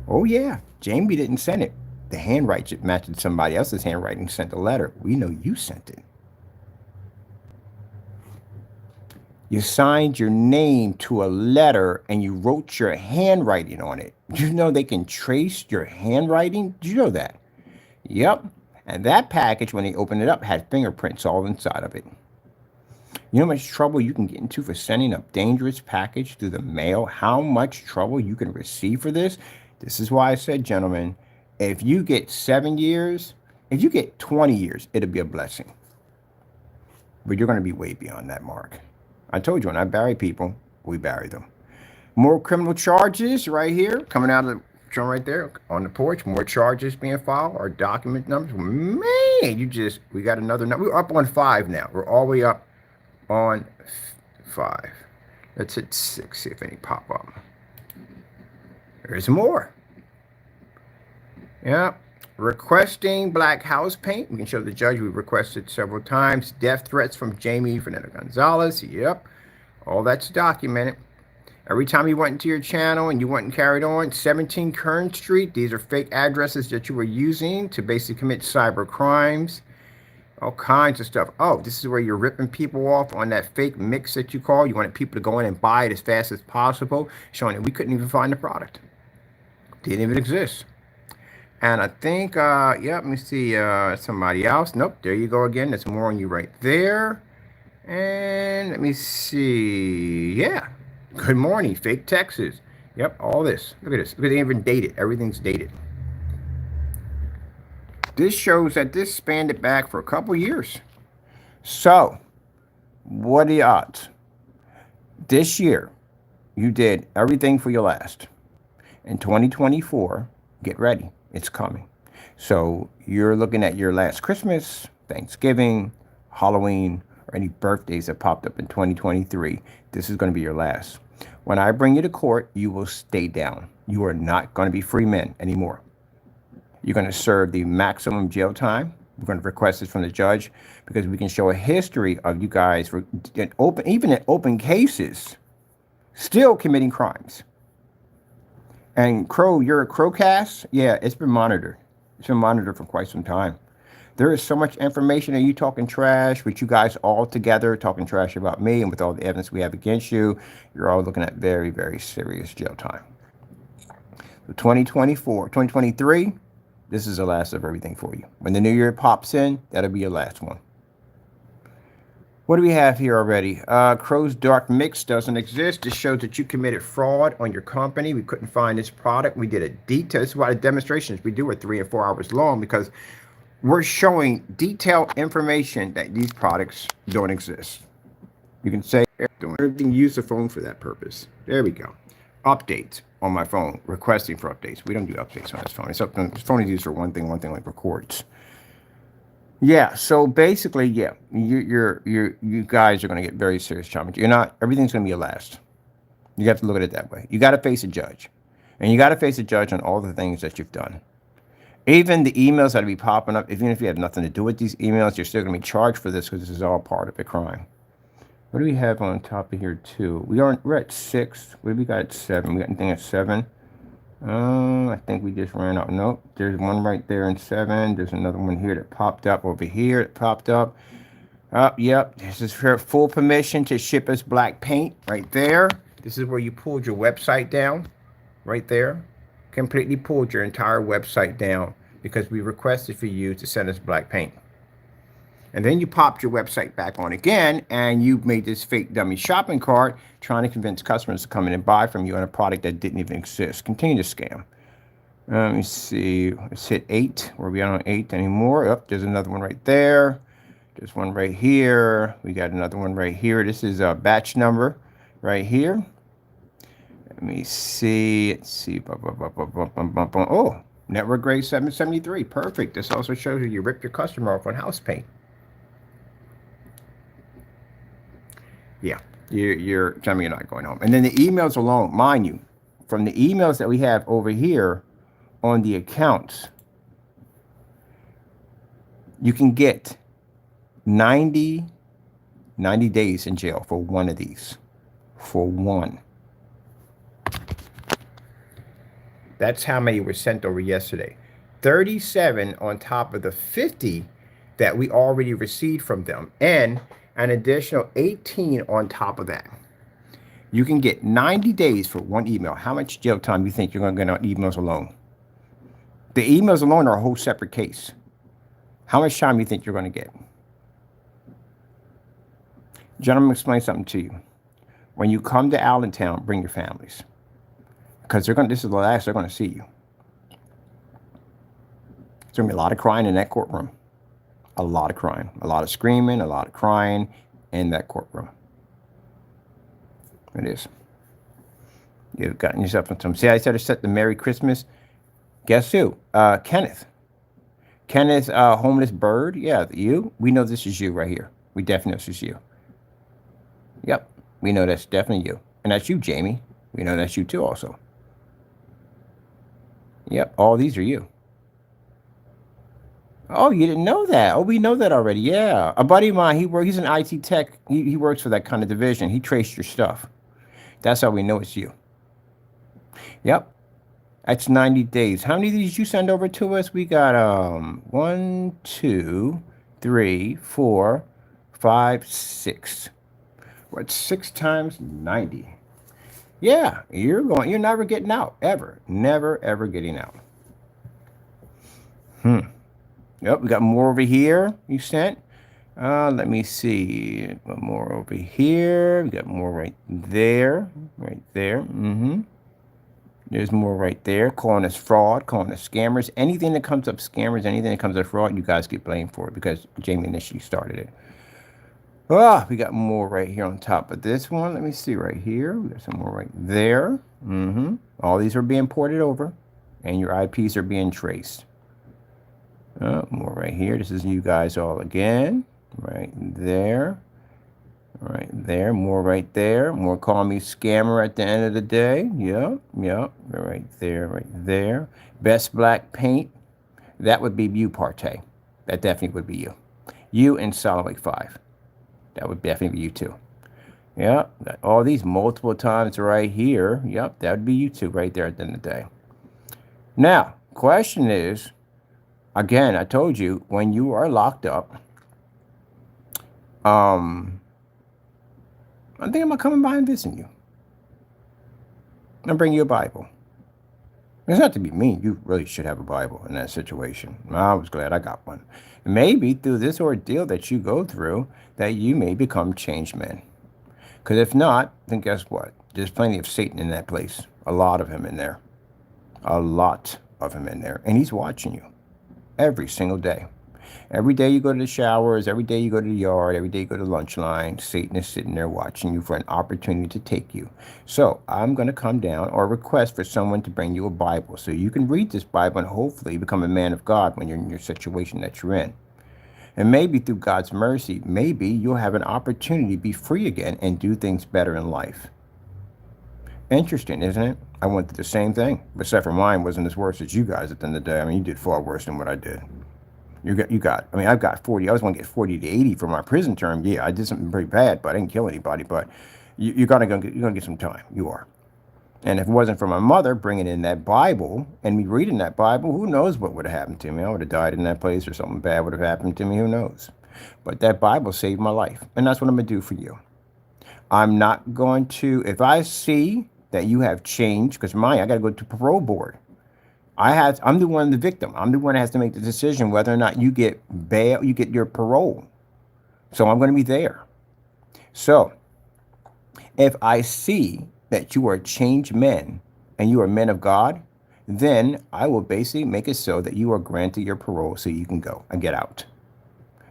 Oh, yeah. Jamie didn't send it. The handwriting matches somebody else's handwriting, sent the letter. We know you sent it. You signed your name to a letter and you wrote your handwriting on it. You know they can trace your handwriting? Did you know that? Yep. And that package, when they opened it up, had fingerprints all inside of it. You know how much trouble you can get into for sending a dangerous package through the mail? How much trouble you can receive for this? This is why I said, gentlemen, if you get 7 years, if you get 20 years, it'll be a blessing. But you're going to be way beyond that mark. I told you, when I bury people, we bury them. More criminal charges right here, coming out of the drum right there on the porch. More charges being filed. Our document numbers. Man, we got another number. We're up on 5 now. We're all the way up on 5. Let's hit 6, see if any pop up. There's more. Yeah. Requesting black house paint. We can show the judge we requested several times. Death threats from Jamie Fernando Gonzalez. Yep. All that's documented. Every time you went into your channel and you went and carried on, 17 Kern Street. These are fake addresses that you were using to basically commit cyber crimes. All kinds of stuff. Oh, this is where you're ripping people off on that fake mix that you call. You wanted people to go in and buy it as fast as possible, showing that we couldn't even find the product. Didn't even exist. And I think, yeah, let me see, somebody else. Nope, there you go again. There's more on you right there. And let me see. Yeah. Good morning, fake Texas. Yep, all this. Look at this. Look at it, even dated. Everything's dated. This shows that this spanned it back for a couple years. So, what are the odds? This year, you did everything for your last. In 2024, get ready. It's coming. So, you're looking at your last Christmas, Thanksgiving, Halloween, or any birthdays that popped up in 2023. This is going to be your last. When I bring you to court, you will stay down. You are not going to be free men anymore. You're going to serve the maximum jail time. We're going to request this from the judge because we can show a history of you guys, even in open cases, still committing crimes. And Crow, you're a Crowcast? Yeah, it's been monitored. It's been monitored for quite some time. There is so much information, and you talking trash with you guys all together, talking trash about me, and with all the evidence we have against you, you're all looking at very, very serious jail time. So 2023, this is the last of everything for you. When the new year pops in, that'll be your last one. What do we have here already? Crow's Dark Mix doesn't exist. This shows that you committed fraud on your company. We couldn't find this product. We did a detail. This is why the demonstrations we do are 3 and 4 hours long, because we're showing detailed information that these products don't exist. You can say everything, use the phone for that purpose. There we go. Updates on my phone, requesting for updates. We don't do updates on this phone. This phone is used for one thing like records. Yeah, so basically, yeah, you guys are going to get very serious challenges. You're not, everything's going to be a last. You have to look at it that way. You got to face a judge. And you got to face a judge on all the things that you've done. Even the emails that'll be popping up, even if you have nothing to do with these emails, you're still going to be charged for this because this is all part of a crime. What do we have on top of here, too? We're at 6. What do we got at 7? We got anything at 7? I think we just ran out. Nope. There's one right there in 7. There's another one here that popped up over here. It popped up. Yep. This is for full permission to ship us black paint right there. This is where you pulled your website down right there. Completely pulled your entire website down because we requested for you to send us black paint. And then you popped your website back on again, and you made this fake dummy shopping cart trying to convince customers to come in and buy from you on a product that didn't even exist. Continue to scam. Let me see. Let's hit 8. Were we on 8 anymore? Oh, there's another one right there. There's one right here. We got another one right here. This is a batch number right here. Let me see. Let's see. Oh, network grade 773. Perfect. This also shows you ripped your customer off on house paint. Yeah, you're telling me you're not going home. And then the emails alone, mind you, from the emails that we have over here on the accounts, you can get 90 days in jail for one of these. For one. That's how many were sent over yesterday. 37 on top of the 50 that we already received from them. And an additional 18 on top of that. You can get 90 days for one email. How much jail time do you think you're going to get on emails alone? The emails alone are a whole separate case. How much time do you think you're going to get? Gentlemen, explain something to you. When you come to Allentown, bring your families. Because this is the last they're going to see you. There's going to be a lot of crying in that courtroom. A lot of crying, a lot of screaming, a lot of crying in that courtroom. It is. You've gotten yourself into some. See, I said to set the Merry Christmas. Guess who? Kenneth. Kenneth, homeless bird. Yeah, you. We know this is you right here. We definitely know this is you. Yep, we know that's definitely you. And that's you, Jamie. We know that's you too also. Yep, all these are you. Oh, you didn't know that? Oh, we know that already. Yeah. A buddy of mine, he's an IT tech. He works for that kind of division. He traced your stuff. That's how we know it's you. Yep. That's 90 days. How many of these you send over to us? We got 1, 2, 3, 4, 5, 6. What's 6 times 90? Yeah, you're never getting out, ever. Never, ever getting out. Yep, we got more over here you sent. Let me see. Got more over here. We got more right there. Right there. There's more right there. Calling us fraud, calling us scammers. Anything that comes up scammers, anything that comes up fraud, you guys get blamed for it because Jamie initially started it. Ah, we got more right here on top of this one. Let me see right here. We got some more right there. All these are being ported over, and your IPs are being traced. More right here. This is you guys all again. Right there. Right there. More right there. More call me scammer at the end of the day. Yep. Right there. Right there. Best black paint. That would be you, Partey. That definitely would be you. You and Solid 5. That would definitely be you too. Yep. Got all these multiple times right here. Yep. That would be you too right there at the end of the day. Now, question is, again, I told you, when you are locked up, I'm thinking about coming by and visiting you. And bring you a Bible. It's not to be mean. You really should have a Bible in that situation. I was glad I got one. Maybe through this ordeal that you go through, that you may become changed men. Because if not, then guess what? There's plenty of Satan in that place. A lot of him in there. A lot of him in there. And he's watching you every single day. Every day you go to the showers, every day you go to the yard, every day you go to the lunch line, Satan is sitting there watching you for an opportunity to take you. So I'm going to come down or request for someone to bring you a Bible so you can read this Bible and hopefully become a man of God when you're in your situation that you're in. And maybe through God's mercy, maybe you'll have an opportunity to be free again and do things better in life. Interesting, isn't it? I went through the same thing, except for mine wasn't as worse as you guys at the end of the day. I mean, you did far worse than what I did. I mean, I've got 40. I was going to get 40 to 80 for my prison term. Yeah, I did something pretty bad, but I didn't kill anybody. But you're gonna get some time. You are. And if it wasn't for my mother bringing in that Bible and me reading that Bible, who knows what would have happened to me? I would have died in that place, or something bad would have happened to me. Who knows? But that Bible saved my life, and that's what I'm gonna do for you. I'm not going to. If I see that you have changed, because I got to go to parole board. I'm the one, the victim. I'm the one that has to make the decision whether or not you get bail, you get your parole. So I'm going to be there. So if I see that you are changed men and you are men of God, then I will basically make it so that you are granted your parole so you can go and get out.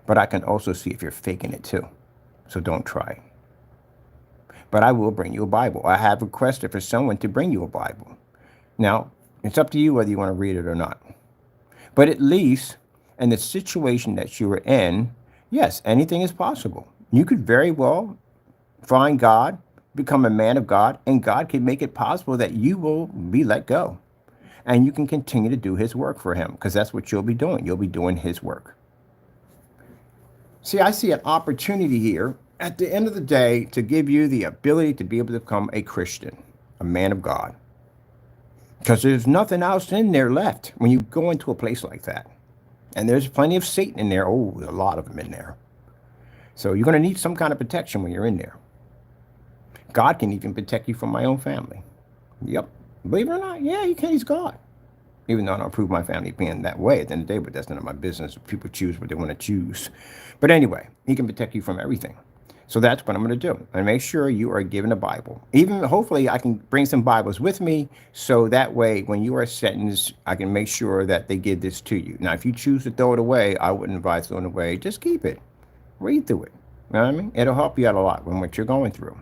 But I can also see if you're faking it too. So don't try. But I will bring you a Bible. I have requested for someone to bring you a Bible. Now, it's up to you whether you want to read it or not. But at least in the situation that you are in, yes, anything is possible. You could very well find God, become a man of God, and God can make it possible that you will be let go. And you can continue to do his work for him, because that's what you'll be doing. You'll be doing his work. See, I see an opportunity here at the end of the day to give you the ability to be able to become a Christian, a man of God. Because there's nothing else in there left when you go into a place like that. And there's plenty of Satan in there. Oh, a lot of them in there. So you're going to need some kind of protection when you're in there. God can even protect you from my own family. Yep. Believe it or not, yeah, he can. He's God. Even though I don't approve my family being that way at the end of the day, but that's none of my business. People choose what they want to choose. But anyway, he can protect you from everything. So that's what I'm going to do. And make sure you are given a Bible. Even hopefully I can bring some Bibles with me. So that way, when you are sentenced, I can make sure that they give this to you. Now, if you choose to throw it away, I wouldn't advise throwing it away. Just keep it. Read through it. You know what I mean? It'll help you out a lot with what you're going through.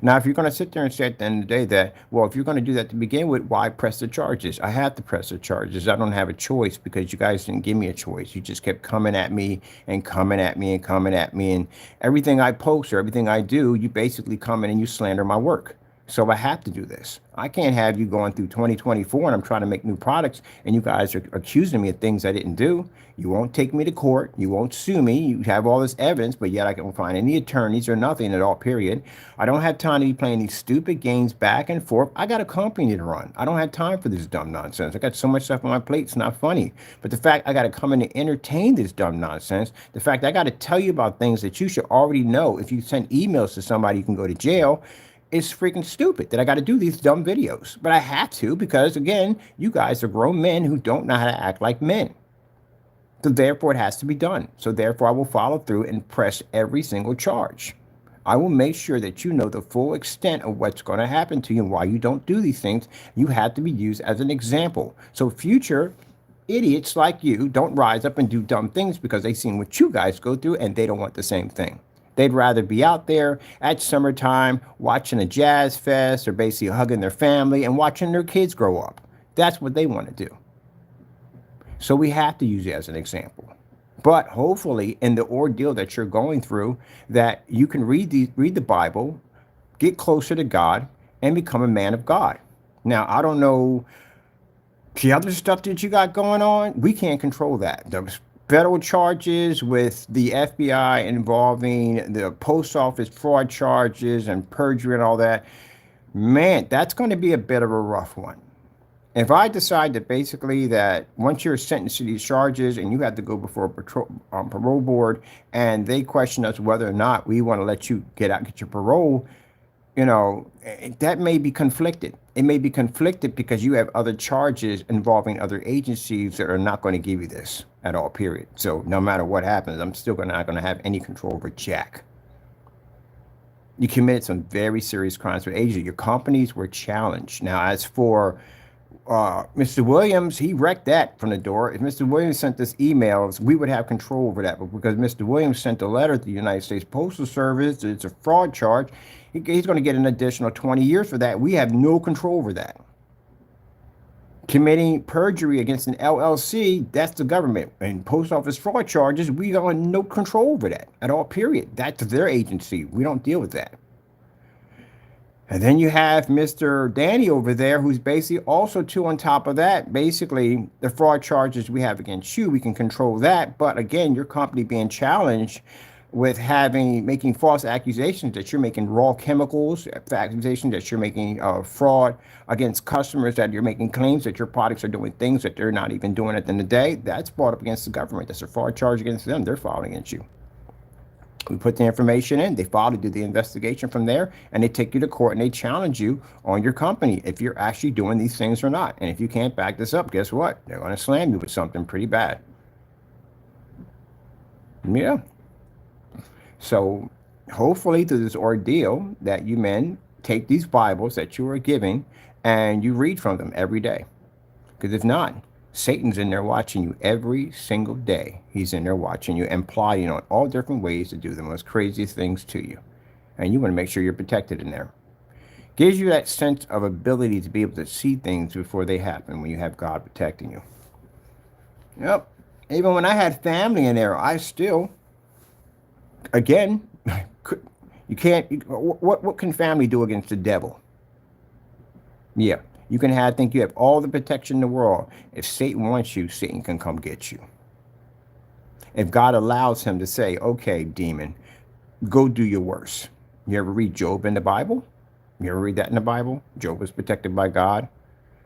Now, if you're going to sit there and say at the end of the day that, well, if you're going to do that to begin with, why press the charges? I have to press the charges. I don't have a choice because you guys didn't give me a choice. You just kept coming at me and coming at me and coming at me. And everything I post or everything I do, you basically come in and you slander my work. So I have to do this. I can't have you going through 2024 and I'm trying to make new products and you guys are accusing me of things I didn't do. You won't take me to court. You won't sue me. You have all this evidence, but yet I can't find any attorneys or nothing at all, period. I don't have time to be playing these stupid games back and forth. I got a company to run. I don't have time for this dumb nonsense. I got so much stuff on my plate. It's not funny. But the fact I got to come in and entertain this dumb nonsense, the fact I got to tell you about things that you should already know. If you send emails to somebody, you can go to jail. It's freaking stupid that I got to do these dumb videos. But I had to because, again, you guys are grown men who don't know how to act like men. So therefore, it has to be done. So therefore, I will follow through and press every single charge. I will make sure that you know the full extent of what's going to happen to you and why you don't do these things. You have to be used as an example. So future idiots like you don't rise up and do dumb things because they've seen what you guys go through and they don't want the same thing. They'd rather be out there at summertime watching a jazz fest or basically hugging their family and watching their kids grow up. That's what they want to do. So we have to use it as an example. But hopefully in the ordeal that you're going through, that you can read the Bible, get closer to God, and become a man of God. Now, I don't know the other stuff that you got going on. We can't control that. The federal charges with the FBI involving the post office fraud charges and perjury and all that, man, that's going to be a bit of a rough one. If I decide that basically that once you're sentenced to these charges and you have to go before a parole board and they question us whether or not we want to let you get your parole, you know, that may be conflicted. It may be conflicted because you have other charges involving other agencies that are not going to give you this at all, period. So no matter what happens, I'm still not going to have any control over Jack. You committed some very serious crimes with Asia. Your companies were challenged. Now, as for Mr. Williams, he wrecked that from the door. If Mr. Williams sent us emails, we would have control over that. But because Mr. Williams sent a letter to the United States Postal Service, it's a fraud charge, he's going to get an additional 20 years for that. We have no control over that. Committing perjury against an LLC, that's the government. And post office fraud charges, we have no control over that at all, period. That's their agency. We don't deal with that. And then you have Mr. Danny over there, who's basically also too on top of that. Basically, the fraud charges we have against you, we can control that. But again, your company being challenged with making false accusations that you're making raw chemicals, accusations that you're making fraud against customers, that you're making claims that your products are doing things that they're not even doing at the end of the day. That's brought up against the government. That's a fraud charge against them. They're filing against you. We put the information in, they file to do the investigation from there, and they take you to court and they challenge you on your company if you're actually doing these things or not. And if you can't back this up, guess what? They're going to slam you with something pretty bad. Yeah. So hopefully through this ordeal that you men take these Bibles that you are giving and you read from them every day. Because if not, Satan's in there watching you every single day. He's in there watching you and plotting on all different ways to do the most craziest things to you. And you want to make sure you're protected in there. Gives you that sense of ability to be able to see things before they happen when you have God protecting you. Yep. Even when I had family in there, I still, again, you can't, what can family do against the devil? Yeah. You can think you have all the protection in the world. If Satan wants you, Satan can come get you. If God allows him to say, okay, demon, go do your worst. You ever read Job in the Bible? You ever read that in the Bible? Job was protected by God.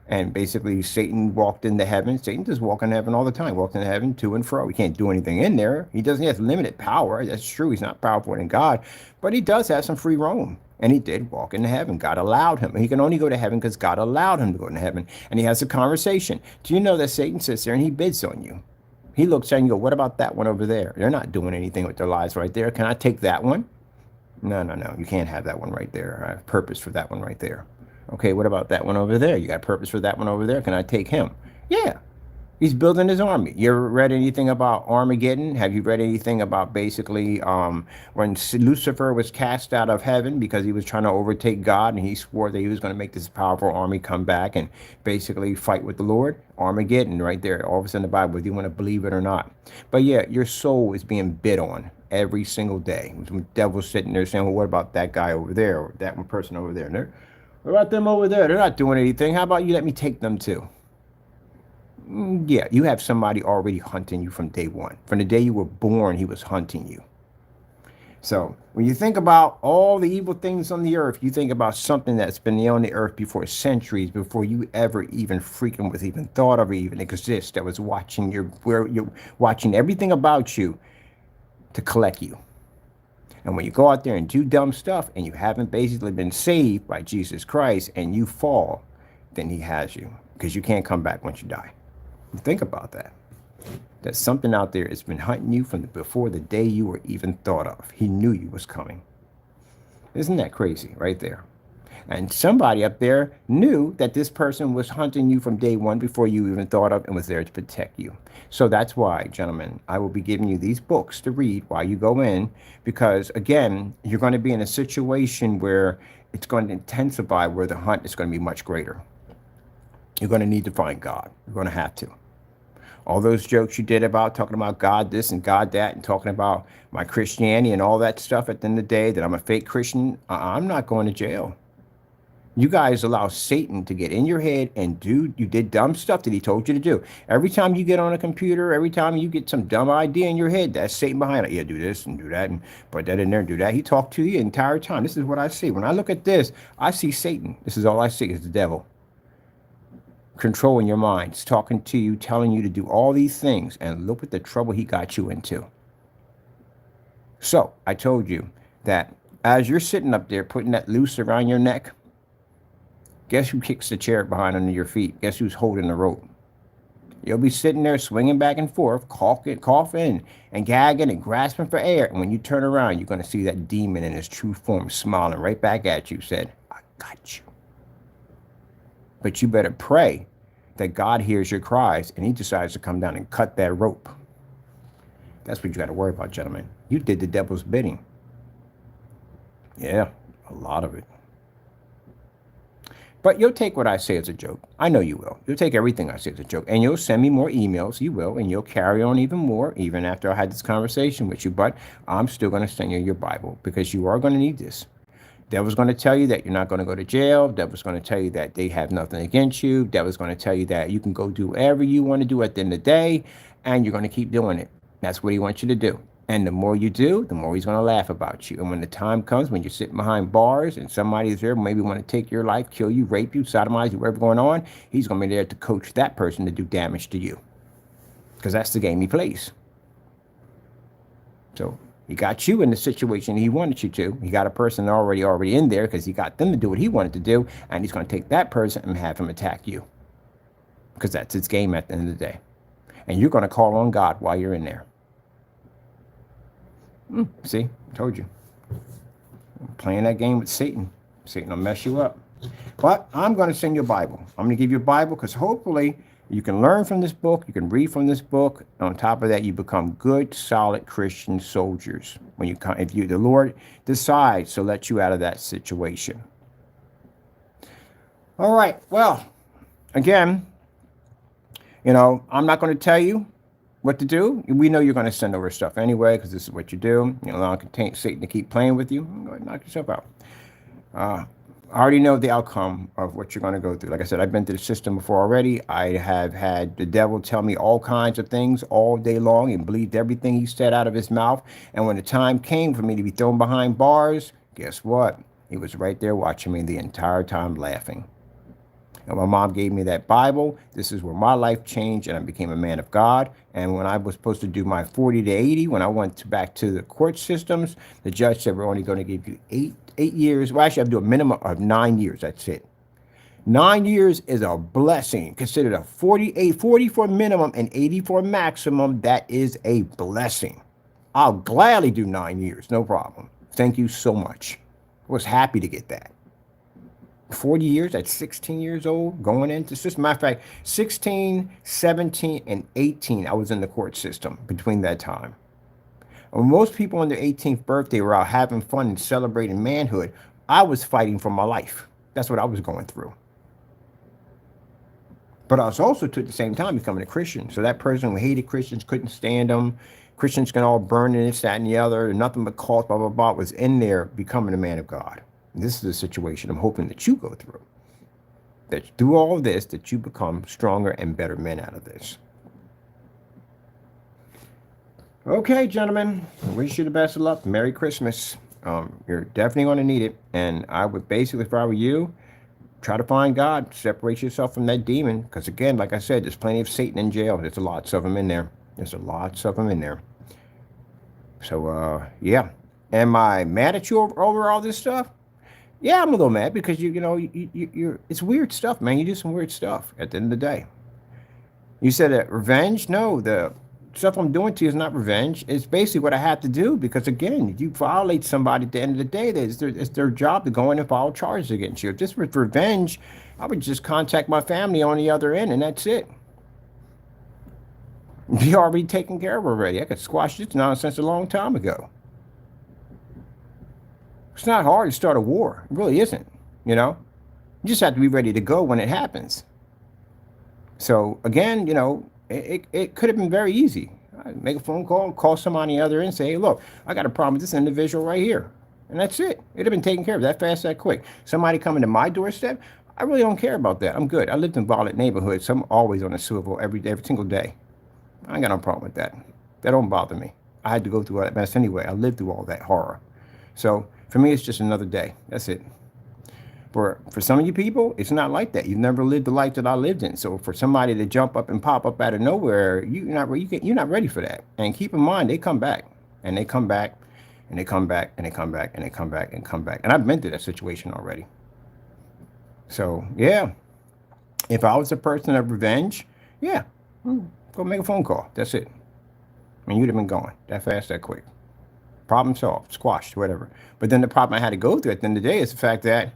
And basically Satan walked into heaven. Satan just walked in heaven all the time. Walked into heaven to and fro. He can't do anything in there. He has limited power. That's true. He's not powerful than God. But he does have some free roam. And he did walk into heaven. God allowed him. He can only go to heaven because God allowed him to go into heaven. And he has a conversation. Do you know that Satan sits there and he bids on you? He looks at you and goes, what about that one over there? They're not doing anything with their lives right there. Can I take that one? No. You can't have that one right there. I have purpose for that one right there. Okay, what about that one over there? You got purpose for that one over there? Can I take him? Yeah. He's building his army. You ever read anything about Armageddon? Have you read anything about basically when Lucifer was cast out of heaven because he was trying to overtake God and he swore that he was going to make this powerful army come back and basically fight with the Lord? Armageddon right there, all of a sudden in the Bible, whether you want to believe it or not. But yeah, your soul is being bid on every single day. The devil's sitting there saying, well, what about that guy over there or that one person over there? And what about them over there? They're not doing anything. How about you let me take them too? Yeah, you have somebody already hunting you from day one. From the day you were born, he was hunting you. So when you think about all the evil things on the earth, you think about something that's been on the earth before centuries, before you ever even freaking was even thought of or even exist, that was watching you're watching everything about you to collect you. And when you go out there and do dumb stuff and you haven't basically been saved by Jesus Christ and you fall, then he has you because you can't come back once you die. Think about that. that something out there has been hunting you from before the day you were even thought of. He knew you was coming. Isn't that crazy right there? And somebody up there knew that this person was hunting you from day one before you even thought of and was there to protect you. So that's why, gentlemen, I will be giving you these books to read while you go in, because again, you're going to be in a situation where it's going to intensify, where the hunt is going to be much greater. You're going to need to find God. You're going to have to. All those jokes you did about talking about God this and God that and talking about my Christianity and all that stuff at the end of the day, that I'm a fake Christian, I'm not going to jail. You guys allow Satan to get in your head and you did dumb stuff that he told you to do. Every time you get on a computer, every time you get some dumb idea in your head, that's Satan behind it. Yeah, do this and do that and put that in there and do that. He talked to you the entire time. This is what I see. When I look at this, I see Satan. This is all I see is the devil controlling your minds, talking to you, telling you to do all these things. And look at the trouble he got you into. So I told you that as you're sitting up there putting that noose around your neck, guess who kicks the chair behind under your feet? Guess who's holding the rope? You'll be sitting there swinging back and forth, coughing and gagging and grasping for air. And when you turn around, you're going to see that demon in his true form smiling right back at you, said, I got you. But you better pray that God hears your cries and he decides to come down and cut that rope. That's what you got to worry about, gentlemen. You did the devil's bidding. Yeah, a lot of it. But you'll take what I say as a joke. I know you will. You'll take everything I say as a joke. And you'll send me more emails. You will. And you'll carry on even more, even after I had this conversation with you. But I'm still going to send you your Bible, because you are going to need this. Devil's going to tell you that you're not going to go to jail. Devil's going to tell you that they have nothing against you. Devil's going to tell you that you can go do whatever you want to do at the end of the day, and you're going to keep doing it. That's what he wants you to do. And the more you do, the more he's going to laugh about you. And when the time comes, when you're sitting behind bars and somebody's there, maybe want to take your life, kill you, rape you, sodomize you, whatever going on, he's going to be there to coach that person to do damage to you. Because that's the game he plays. So he got you in the situation he wanted you to. He got a person already in there because he got them to do what he wanted to do. And he's going to take that person and have him attack you. Because that's his game at the end of the day. And you're going to call on God while you're in there. See, I told you. I'm playing that game with Satan. Satan will mess you up. But I'm going to send you a Bible. I'm going to give you a Bible because hopefully you can learn from this book. You can read from this book. On top of that, you become good, solid Christian soldiers. When you come, if the Lord decides to let you out of that situation. All right. Well, again, I'm not going to tell you what to do. We know you're going to send over stuff anyway, because this is what you do. You allow Satan to keep playing with you. Go ahead and knock yourself out. I already know the outcome of what you're going to go through. Like I said, I've been through the system before already. I have had the devil tell me all kinds of things all day long and believed everything he said out of his mouth. And when the time came for me to be thrown behind bars, guess what? He was right there watching me the entire time, laughing. And my mom gave me that Bible. This is where my life changed and I became a man of God. And when I was supposed to do my 40 to 80, when I went back to the court systems, the judge said, we're only going to give you eight years. Well, actually, I have to do a minimum of 9 years. That's it. 9 years is a blessing. Considered a 40 for minimum and 80 for maximum. That is a blessing. I'll gladly do 9 years. No problem. Thank you so much. I was happy to get that. 40 years at 16 years old, going into system. Matter of fact, 16, 17, and 18, I was in the court system between that time. When most people on their 18th birthday were out having fun and celebrating manhood, I was fighting for my life. That's what I was going through. But I was also, at the same time, becoming a Christian. So that person who hated Christians, couldn't stand them, Christians can all burn in this, that, and the other, nothing but cause, blah, blah, blah, was in there becoming a man of God. This is a situation I'm hoping that you go through. That through all of this, that you become stronger and better men out of this. Okay, gentlemen, I wish you the best of luck. Merry Christmas. You're definitely going to need it. And I would basically, if I were you, try to find God. Separate yourself from that demon. Because again, like I said, there's plenty of Satan in jail. There's lots of them in there. So, yeah. Am I mad at you over all this stuff? Yeah, I'm a little mad because you're it's weird stuff, man. You do some weird stuff at the end of the day. You said that revenge? No, the stuff I'm doing to you is not revenge. It's basically what I have to do because, again, if you violate somebody at the end of the day, it's their job to go in and file charges against you. If this was revenge, I would just contact my family on the other end, and that's it. Be already taken care of already. I could squash this nonsense a long time ago. It's not hard to start a war. It really isn't, you know? You just have to be ready to go when it happens. So, again, it could have been very easy. I'd make a phone call somebody on the other end and say, hey, look, I got a problem with this individual right here. And that's it. It'd have been taken care of that fast, that quick. Somebody coming to my doorstep, I really don't care about that. I'm good. I lived in violent neighborhoods, so I'm always on a swivel every single day. I ain't got no problem with that. That don't bother me. I had to go through all that mess anyway. I lived through all that horror. So for me, it's just another day. That's it. For some of you people, it's not like that. You've never lived the life that I lived in. So for somebody to jump up and pop up out of nowhere, you're not ready for that. And keep in mind, they come back, and they come back, and they come back, and they come back, and they come back, and come back. And I've been through that situation already. So yeah, if I was a person of revenge, yeah, go make a phone call. That's it. I mean, you'd have been gone that fast, that quick. Problem solved, squashed, whatever. But then the problem I had to go through at the end of the day is the fact that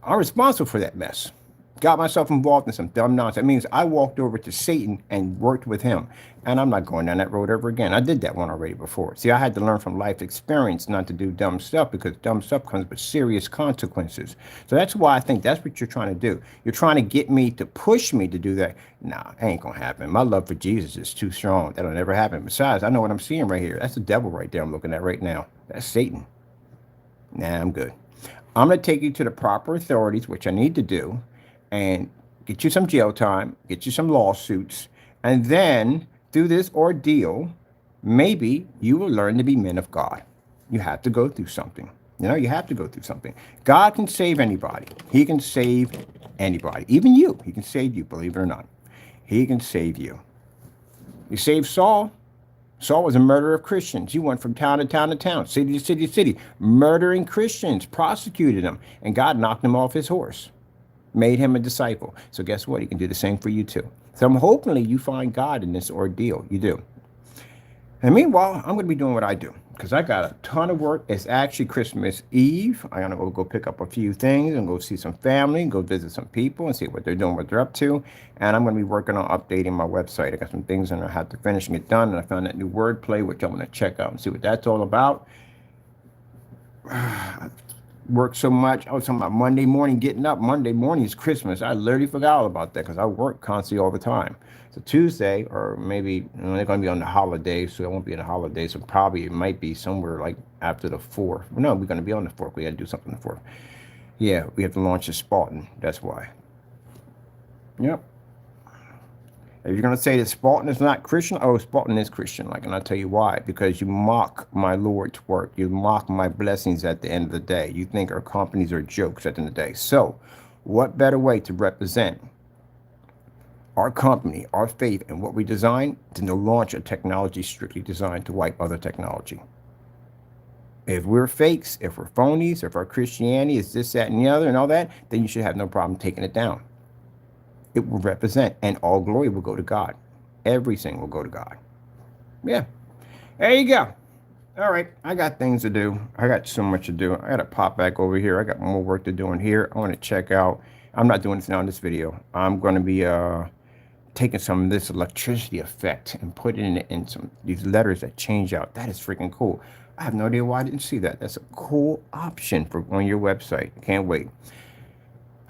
I'm responsible for that mess. Got myself involved in some dumb nonsense. That means I walked over to Satan and worked with him. And I'm not going down that road ever again. I did that one already before. See, I had to learn from life experience not to do dumb stuff because dumb stuff comes with serious consequences. So that's why I think that's what you're trying to do. You're trying to get me to push me to do that. Nah, it ain't going to happen. My love for Jesus is too strong. That'll never happen. Besides, I know what I'm seeing right here. That's the devil right there I'm looking at right now. That's Satan. Nah, I'm good. I'm going to take you to the proper authorities, which I need to do, and get you some jail time, get you some lawsuits, and then through this ordeal, maybe you will learn to be men of God. You have to go through something. You have to go through something. God can save anybody. He can save anybody. Even you. He can save you, believe it or not. He can save you. He saved Saul. Saul was a murderer of Christians. He went from town to town to town, city to city to city, murdering Christians, prosecuted them, and God knocked him off his horse, made him a disciple. So guess what? He can do the same for you too. So hopefully you find God in this ordeal. You do. And meanwhile, I'm going to be doing what I do because I got a ton of work. It's actually Christmas Eve. I'm going to go pick up a few things and go see some family, go visit some people and see what they're doing, what they're up to. And I'm going to be working on updating my website. I got some things and I have to finish and get done. And I found that new wordplay, which I'm going to check out and see what that's all about. Work so much. I was talking about Monday morning, getting up. Monday morning is Christmas. I literally forgot all about that because I work constantly all the time. So Tuesday, or maybe they're going to be on the holiday, so it won't be on the holiday. So probably it might be somewhere like after the 4th. No, we're going to be on the 4th. We got to do something on the 4th. Yeah, we have to launch a Spartan. That's why. Yep. If you're going to say that Spartan is not Christian, oh, Spartan is Christian. And I'll tell you why. Because you mock my Lord's work. You mock my blessings at the end of the day. You think our companies are jokes at the end of the day. So what better way to represent our company, our faith, and what we design than to launch a technology strictly designed to wipe other technology? If we're fakes, if we're phonies, if our Christianity is this, that, and the other, and all that, then you should have no problem taking it down. It will represent, and all glory will go to God. Everything will go to God. Yeah. There you go. All right. I got things to do. I got so much to do. I got to pop back over here. I got more work to do in here. I want to check out. I'm not doing this now in this video. I'm going to be taking some of this electricity effect and putting it in some these letters that change out. That is freaking cool. I have no idea why I didn't see that. That's a cool option for on your website. Can't wait.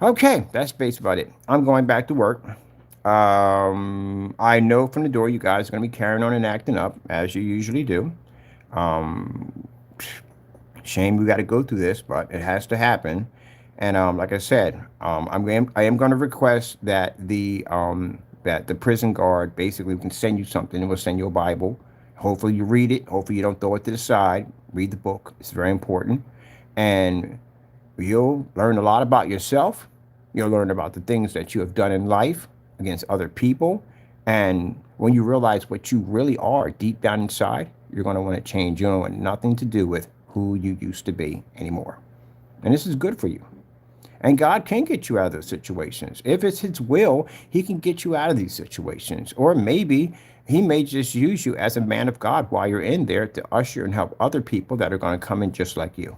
Okay, that's basically about it. I'm going back to work. I know from the door you guys are going to be carrying on and acting up, as you usually do. Shame we got to go through this, but it has to happen. And like I said, I am going to request that the prison guard basically can send you something. It will send you a Bible. Hopefully you read it. Hopefully you don't throw it to the side. Read the book. It's very important. And you'll learn a lot about yourself. You'll learn about the things that you have done in life against other people. And when you realize what you really are deep down inside, you're going to want to change. You don't want nothing to do with who you used to be anymore. And this is good for you. And God can get you out of those situations. If it's his will, he can get you out of these situations. Or maybe He may just use you as a man of God while you're in there to usher and help other people that are going to come in just like you.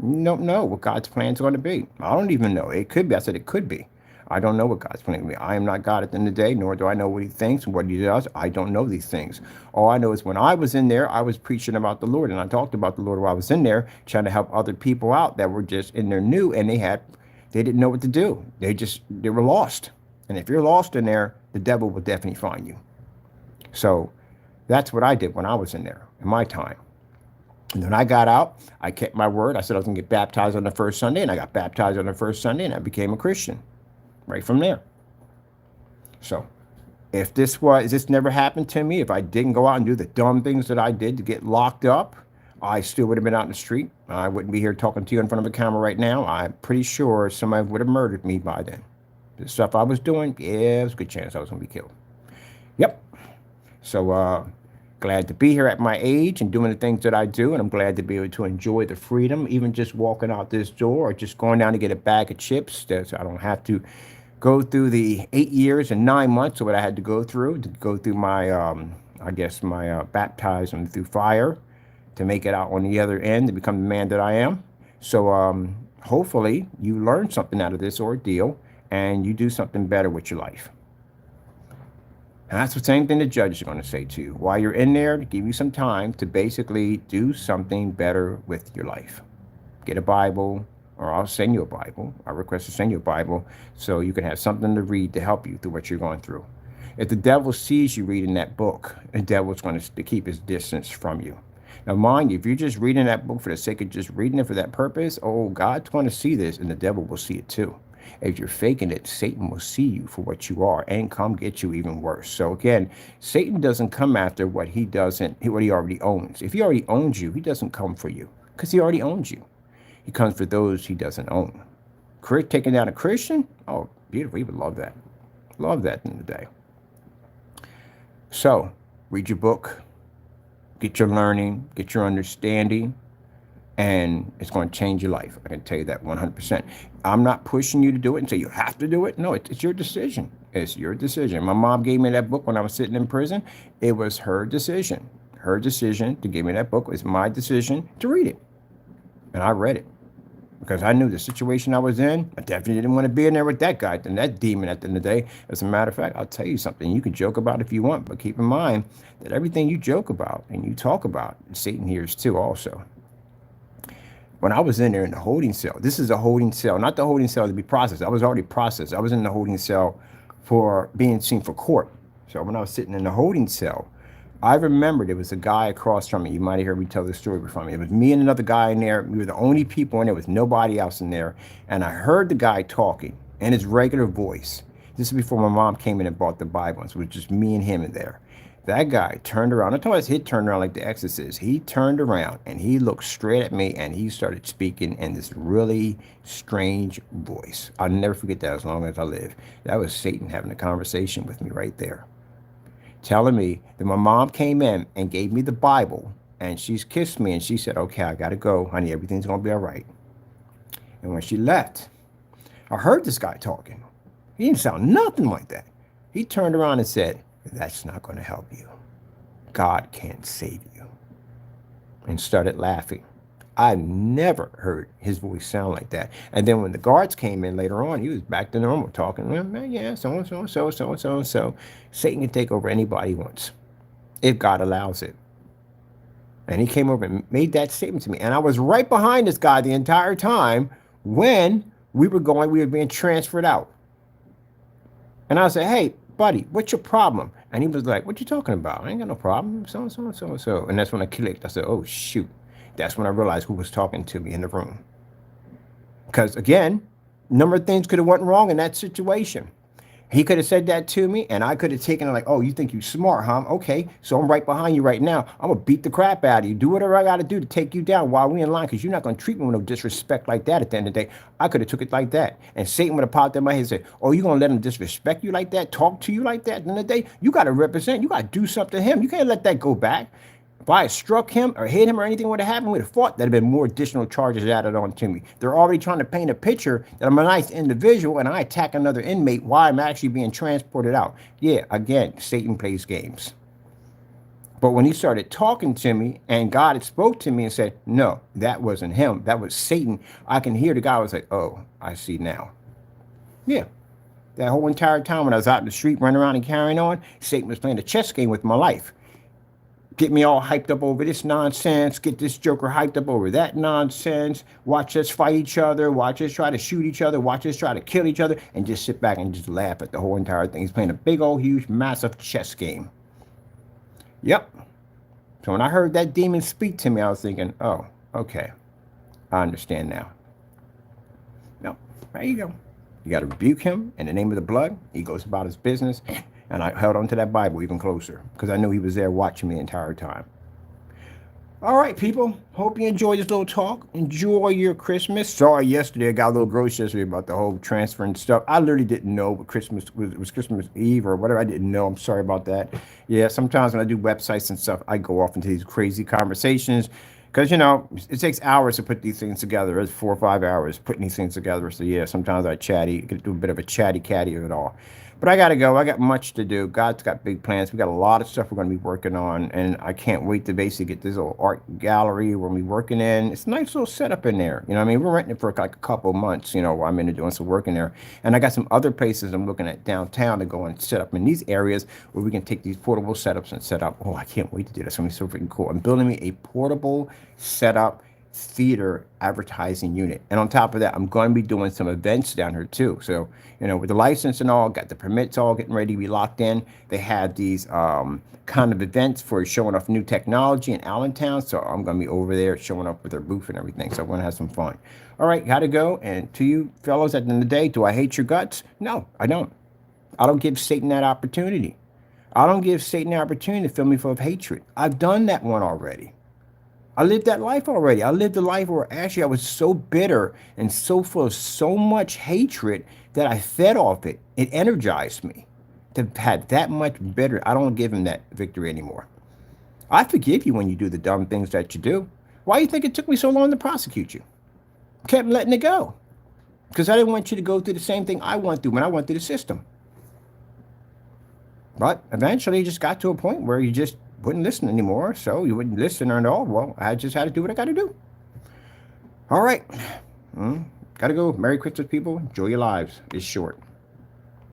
You don't know what God's plan is going to be. I don't even know. It could be. I said it could be. I don't know what God's plan is. I am not God at the end of the day, nor do I know what he thinks and what he does. I don't know these things. All I know is when I was in there, I was preaching about the Lord, and I talked about the Lord while I was in there, trying to help other people out that were just in there new, and they didn't know what to do. They were lost. And if you're lost in there, the devil will definitely find you. So that's what I did when I was in there in my time. And when I got out, I kept my word. I said I was going to get baptized on the first Sunday, and I got baptized on the first Sunday, and I became a Christian right from there. So if this never happened to me, if I didn't go out and do the dumb things that I did to get locked up, I still would have been out in the street. I wouldn't be here talking to you in front of a camera right now. I'm pretty sure somebody would have murdered me by then. The stuff I was doing, yeah, there's a good chance I was going to be killed. Yep. So glad to be here at my age and doing the things that I do, and I'm glad to be able to enjoy the freedom, even just walking out this door or just going down to get a bag of chips. So I don't have to go through the 8 years and 9 months of what I had to go through my, my baptism through fire to make it out on the other end to become the man that I am. So hopefully you learn something out of this ordeal and you do something better with your life. And that's the same thing the judge is going to say to you. While you're in there, to give you some time to basically do something better with your life. Get a Bible, or I'll send you a Bible. I request to send you a Bible so you can have something to read to help you through what you're going through. If the devil sees you reading that book, the devil's going to keep his distance from you. Now, mind you, if you're just reading that book for the sake of just reading it for that purpose, oh, God's going to see this, and the devil will see it too. If you're faking it, Satan will see you for what you are and come get you even worse. So again, Satan doesn't come after what he already owns. If he already owns you, he doesn't come for you because he already owns you. He comes for those he doesn't own. Taking down a Christian? Oh, beautiful. He would love that. Love that in the day. So read your book, get your learning, get your understanding, and it's going to change your life. I can tell you that 100%. I'm not pushing you to do it and say you have to do it. No, it's your decision. It's your decision. My mom gave me that book when I was sitting in prison. It was her decision. Her decision to give me that book was my decision to read it. And I read it because I knew the situation I was in. I definitely didn't want to be in there with that guy and that demon at the end of the day. As a matter of fact, I'll tell you something. You can joke about it if you want, but keep in mind that everything you joke about and you talk about, Satan hears too also. When I was in there in the holding cell, this is a holding cell, not the holding cell to be processed. I was already processed. I was in the holding cell for being seen for court. So when I was sitting in the holding cell, I remember there was a guy across from me. You might have heard me tell this story before me. It was me and another guy in there. We were the only people in there. There was nobody else in there. And I heard the guy talking in his regular voice. This is before my mom came in and bought the Bible. So it was just me and him in there. That guy turned around. I told us he'd turned around like the Exorcist. He turned around and he looked straight at me and he started speaking in this really strange voice. I'll never forget that as long as I live. That was Satan having a conversation with me right there, telling me that my mom came in and gave me the Bible and she's kissed me and she said, okay, I got to go, honey. Everything's going to be all right. And when she left, I heard this guy talking. He didn't sound nothing like that. He turned around and said, that's not going to help you. God can't save you. And started laughing. I never heard his voice sound like that. And then when the guards came in later on, he was back to normal talking. Well, yeah, so-and-so, so-and-so, so-and-so. Satan can take over anybody he wants, if God allows it. And he came over and made that statement to me. And I was right behind this guy the entire time when we were being transferred out. And I said, hey, buddy, what's your problem? And he was like, what you talking about? I ain't got no problem. So-and-so, so-and-so. And that's when I clicked. I said, oh, shoot. That's when I realized who was talking to me in the room. Because, again, a number of things could have went wrong in that situation. He could have said that to me, and I could have taken it like, oh, you think you smart, huh? Okay, so I'm right behind you right now. I'm going to beat the crap out of you. Do whatever I got to do to take you down while we're in line, because you're not going to treat me with no disrespect like that at the end of the day. I could have took it like that. And Satan would have popped in my head and said, oh, you going to let him disrespect you like that, talk to you like that at the end of the day? You got to represent. You got to do something to him. You can't let that go back. If I had struck him or hit him or anything would have happened, we'd have fought. There'd have been more additional charges added on to me. They're already trying to paint a picture that I'm a nice individual and I attack another inmate while I'm actually being transported out. Yeah, again, Satan plays games. But when he started talking to me and God had spoke to me and said, no, that wasn't him. That was Satan. I can hear the guy was like, oh, I see now. Yeah. That whole entire time when I was out in the street running around and carrying on, Satan was playing a chess game with my life. Get me all hyped up over this nonsense, get this joker hyped up over that nonsense, watch us fight each other, watch us try to shoot each other, watch us try to kill each other, and just sit back and just laugh at the whole entire thing. He's playing a big old huge massive chess game. Yep. So when I heard that demon speak to me, I was thinking, oh, okay, I understand now. Yep, there you go. You got to rebuke him in the name of the blood. He goes about his business. And I held on to that Bible even closer because I knew he was there watching me the entire time. All right, people. Hope you enjoyed this little talk. Enjoy your Christmas. Sorry, yesterday I got a little gross yesterday about the whole transferring stuff. I literally didn't know what Christmas was Christmas Eve or whatever. I didn't know. I'm sorry about that. Yeah, sometimes when I do websites and stuff, I go off into these crazy conversations because, you know, it takes hours to put these things together. It's 4 or 5 hours putting these things together. So, yeah, sometimes I get do a bit of a chatty catty of it all. But I got to go. I got much to do. God's got big plans. We got a lot of stuff we're going to be working on. And I can't wait to basically get this little art gallery we're going to be working in. It's a nice little setup in there. You know what I mean? We're renting it for like a couple of months, you know, while I'm in there doing some work in there. And I got some other places I'm looking at downtown to go and set up in these areas where we can take these portable setups and set up. Oh, I can't wait to do this. It's going to be so freaking cool. I'm building me a portable setup theater advertising unit, and on top of that I'm going to be doing some events down here too. So, you know, with the license and all, got the permits all getting ready to be locked in. They have these kind of events for showing off new technology in Allentown, so I'm going to be over there showing up with their booth and everything. So I'm going to have some fun. All right, gotta go. And to you fellows, at the end of the day, do I hate your guts? No, I don't. I don't give Satan that opportunity. I don't give Satan the opportunity to fill me full of hatred. I've done that one already. I lived that life already. I lived a life where actually I was so bitter and so full of so much hatred that I fed off it. It energized me to have that much bitter. I don't give him that victory anymore. I forgive you when you do the dumb things that you do. Why do you think it took me so long to prosecute you? Kept letting it go. Because I didn't want you to go through the same thing I went through when I went through the system. But eventually you just got to a point where you just wouldn't listen anymore, so you wouldn't listen at all. Well, I just had to do what I got to do. All right. Got to go. Merry Christmas, people. Enjoy your lives. It's short.